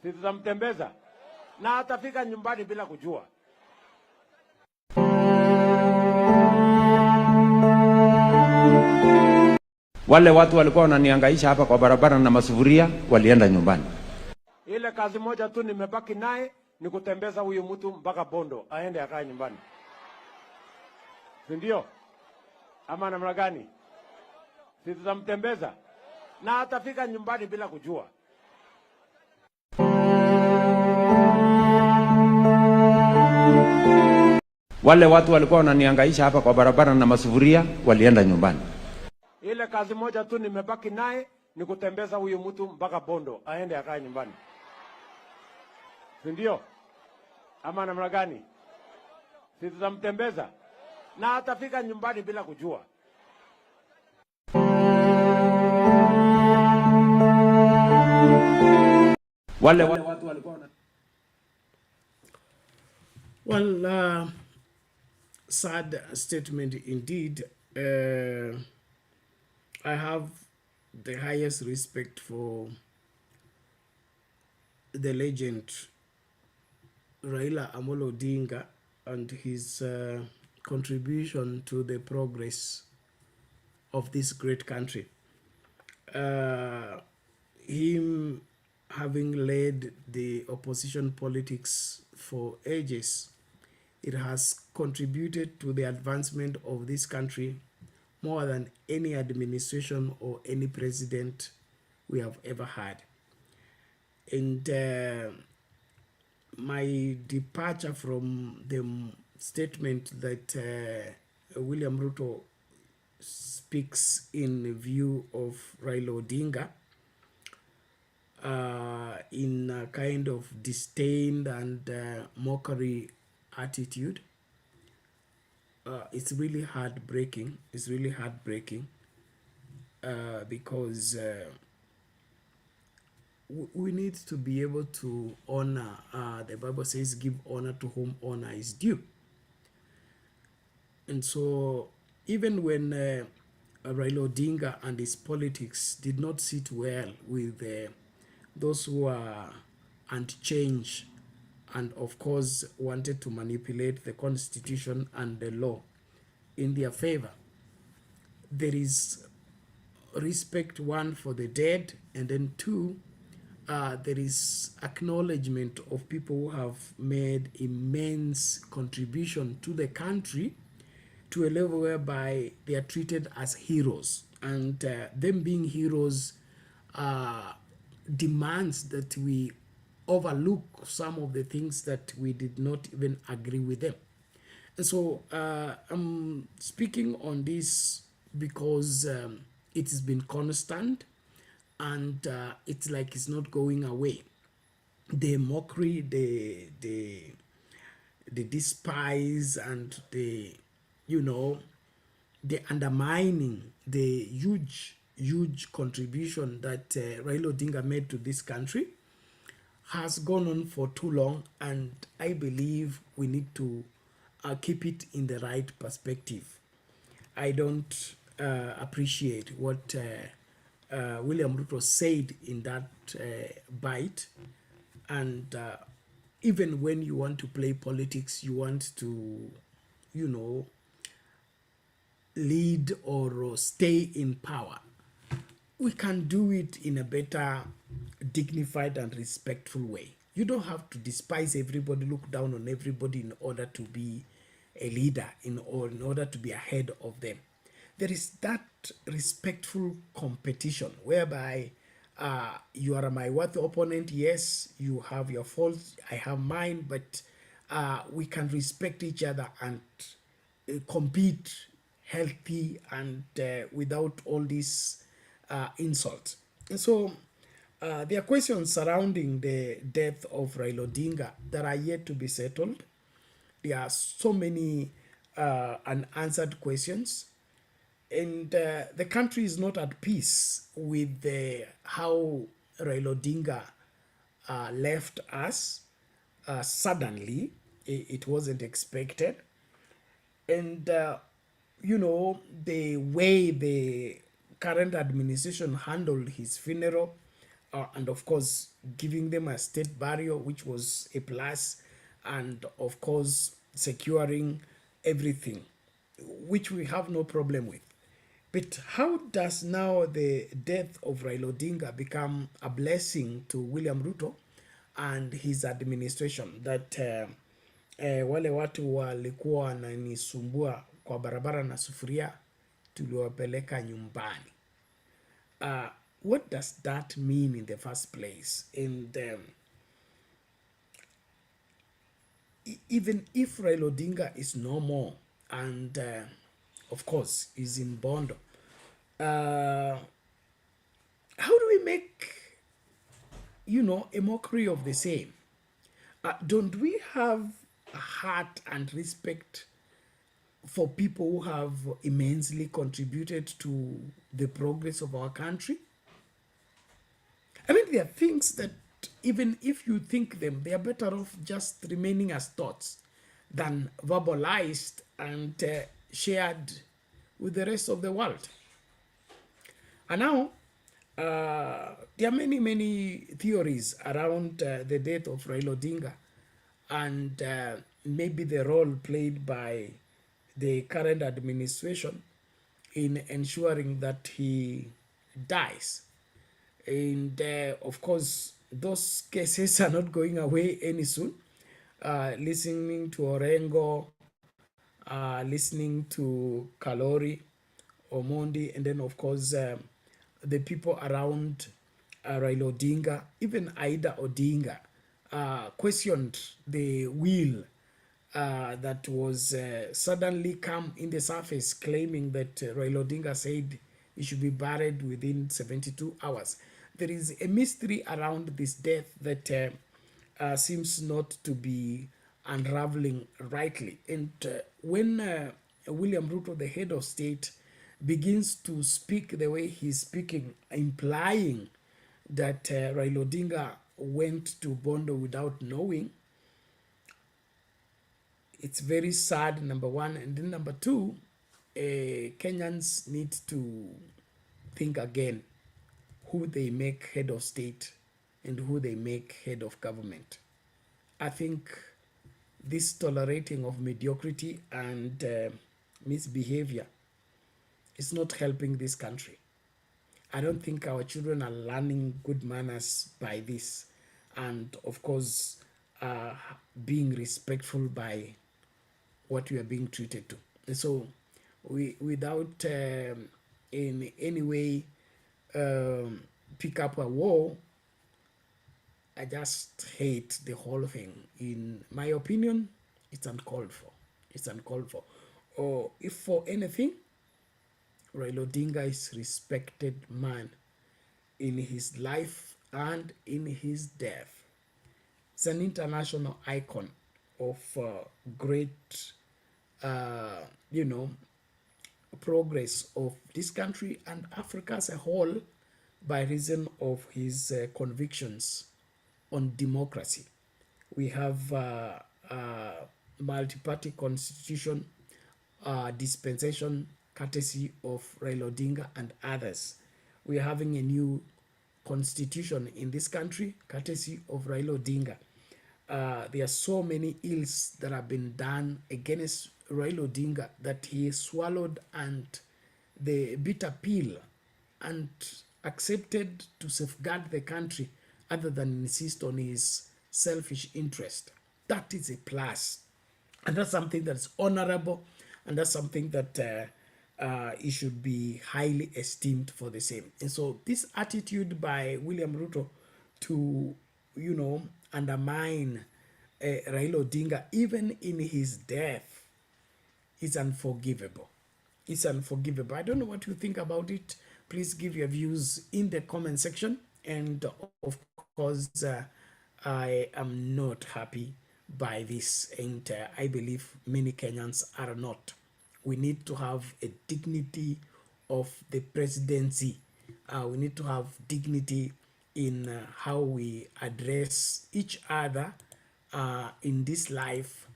S6: Sisi tutamtembeza na atafika nyumbani bila kujua. Wale watu walikuwa wananihangaisha hapa kwa barabara na masufuria walienda nyumbani. Ile kazi moja tu nimebaki naye ni kutembeza huyu mtu mpaka Bondo aende akae nyumbani. Ndio? Ama namna gani? Sisi tutamtembeza na atafika nyumbani bila kujua. Wale watu walikuwa wananihangaisha hapa kwa barabara na masufuria walienda nyumbani. Ile kazi moja tu nimebaki naye ni kutembeza huyu mtu mpaka Bondo aende akae nyumbani. Ndio? Ama namna gani? Sisi tutamtembeza na atafika nyumbani bila kujua. Wale watu walikuwa
S4: well, sad statement indeed. I have the highest respect for the legend Raila Amolo Odinga and his contribution to the progress of this great country. Him having led the opposition politics for ages, it has contributed to the advancement of this country more than any administration or any president we have ever had. And my departure from the statement that William Ruto speaks in view of Raila Odinga in a kind of disdain and mockery attitude, it's really heartbreaking. It's really heartbreaking because we need to be able to honor. The Bible says, give honor to whom honor is due. And so even when Raila Odinga and his politics did not sit well with those who are anti-change and of course wanted to manipulate the constitution and the law in their favor, there is respect, one, for the dead, and then two, there is acknowledgement of people who have made immense contribution to the country to a level whereby they are treated as heroes, and them being heroes demands that we overlook some of the things that we did not even agree with them. And so I'm speaking on this because it has been constant, and it's like it's not going away. The mockery, the despise, and the, you know, the undermining the huge contribution that Raila Odinga made to this country has gone on for too long, and I believe we need to keep it in the right perspective. I don't appreciate what William Ruto said in that bite, and even when you want to play politics, you want to, you know, lead or stay in power, we can do it in a better, dignified and respectful way. You don't have to despise everybody, look down on everybody in order to be a leader, in order to be ahead of them. There is that respectful competition whereby you are my worthy opponent. Yes, you have your faults, I have mine, but we can respect each other and compete healthy and without all these insults. And so there are questions surrounding the death of Raila Odinga that are yet to be settled. There are so many unanswered questions, and the country is not at peace with how Raila Odinga left us suddenly. It wasn't expected. And you know, the way the current administration handled his funeral, and of course giving them a state burial, which was a plus, and of course securing everything, which we have no problem with. But how does now the death of Raila Odinga become a blessing to William Ruto and his administration, that wale watu walikuwa wananisumbua kwa barabara na sufuria tuliwapeleka nyumbani? What does that mean in the first place? And even if Raila Odinga is no more, and of course is in Bondo, how do we make, you know, a mockery of the same? Don't we have a heart and respect for people who have immensely contributed to the progress of our country? I mean, there are things that even if you think them, they are better off just remaining as thoughts than verbalized and shared with the rest of the world. And now, there are many theories around the death of Raila Odinga, and maybe the role played by the current administration in ensuring that he dies. And of course, those cases are not going away any soon. Listening to Orengo, listening to Kalori, Omondi, and then of course the people around Raila Odinga, even Aida Odinga, questioned the will that was suddenly come in the surface, claiming that Raila Odinga said he should be buried within 72 hours. There is a mystery around this death that seems not to be unraveling rightly. And when William Ruto, the head of state, begins to speak the way he's speaking, implying that Raila Odinga went to Bondo without knowing, it's very sad, number one. And then number two, Kenyans need to think again who they make head of state and who they make head of government. I think this tolerating of mediocrity and misbehavior is not helping this country. I don't think our children are learning good manners by this, and of course being respectful by what we are being treated to. And so without in any way pick up a war, I just hate the whole thing. In my opinion, it's uncalled for. It's uncalled for. Or if for anything, Raila Odinga is respected man in his life and in his death. It's an international icon of great, you know, progress of this country and Africa as a whole by reason of his convictions on democracy. We have multi-party constitution dispensation courtesy of Raila Odinga and others. We are having a new constitution in this country courtesy of Raila Odinga. There are so many ills that have been done against Raila Odinga that he swallowed and the bitter pill and accepted to safeguard the country other than insist on his selfish interest. That is a plus. And that's something that's honorable, and that's something that it should be highly esteemed for the same. And so this attitude by William Ruto to, you know, undermine Raila Odinga, even in his death, is unforgivable. It's unforgivable. I don't know what you think about it. Please give your views in the comment section. And of course, I am not happy by this, and I believe many Kenyans are not. We need to have a dignity of the presidency. We need to have dignity in how we address each other in this life,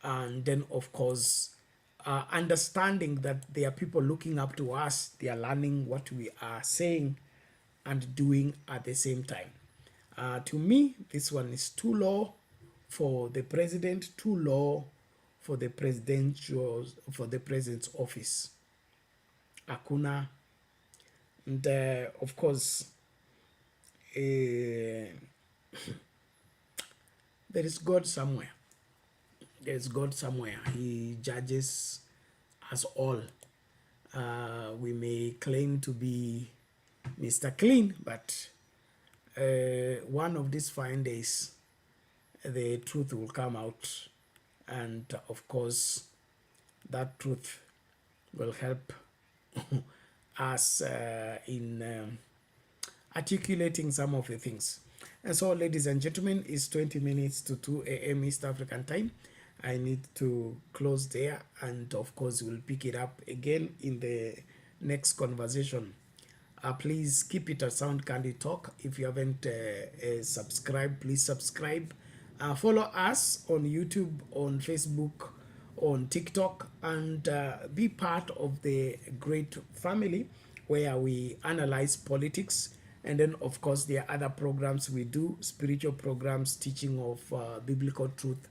S4: and then of course understanding that there are people looking up to us. They are learning what we are saying and doing at the same time. To me, this one is too low for the president, too low for the president's office. Hakuna. And of course, there is God somewhere. There is God somewhere. He judges us all. We may claim to be Mr. Clean, but one of these fine days, the truth will come out, and of course that truth will help us in articulating some of the things. And so, ladies and gentlemen, it's 20 minutes to 2 a.m. East African time. I need to close there, and of course we'll pick it up again in the next conversation. Please keep it a Sound Candid Talk. If you haven't subscribed, please subscribe. Follow us on YouTube, on Facebook, on TikTok, and be part of the great family where we analyze politics. And then, of course, there are other programs we do, spiritual programs, teaching of biblical truth,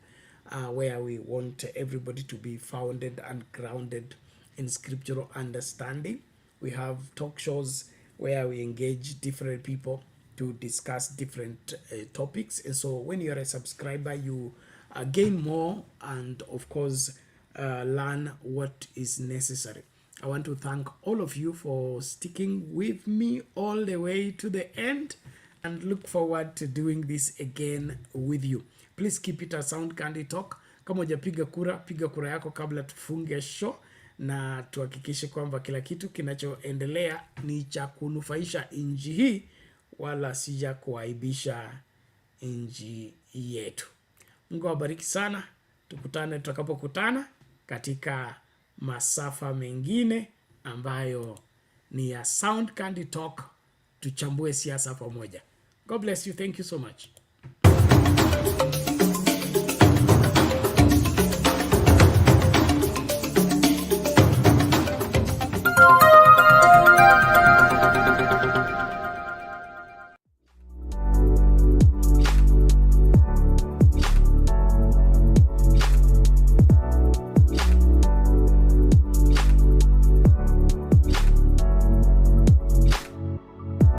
S4: where we want everybody to be founded and grounded in scriptural understanding. We have talk shows where we engage different people to discuss different topics. And so when you're a subscriber, you gain more and, of course, learn what is necessary. I want to thank all of you for sticking with me all the way to the end, and look forward to doing this again with you. Please keep it a Sound Candid Talk. Kama hujapiga kura, piga kura yako kabla tufunge show, na tuhakikishe kwamba kila kitu kinachoendelea ni cha kunufaisha nchi hii, wala sija kuaibisha nchi yetu. Mungu awabariki sana. Tukutane tutakapokutana katika masafa mengine ambayo ni ya Sound Candid Talk. Tuchambue siasa pamoja. God bless you. Thank you so much.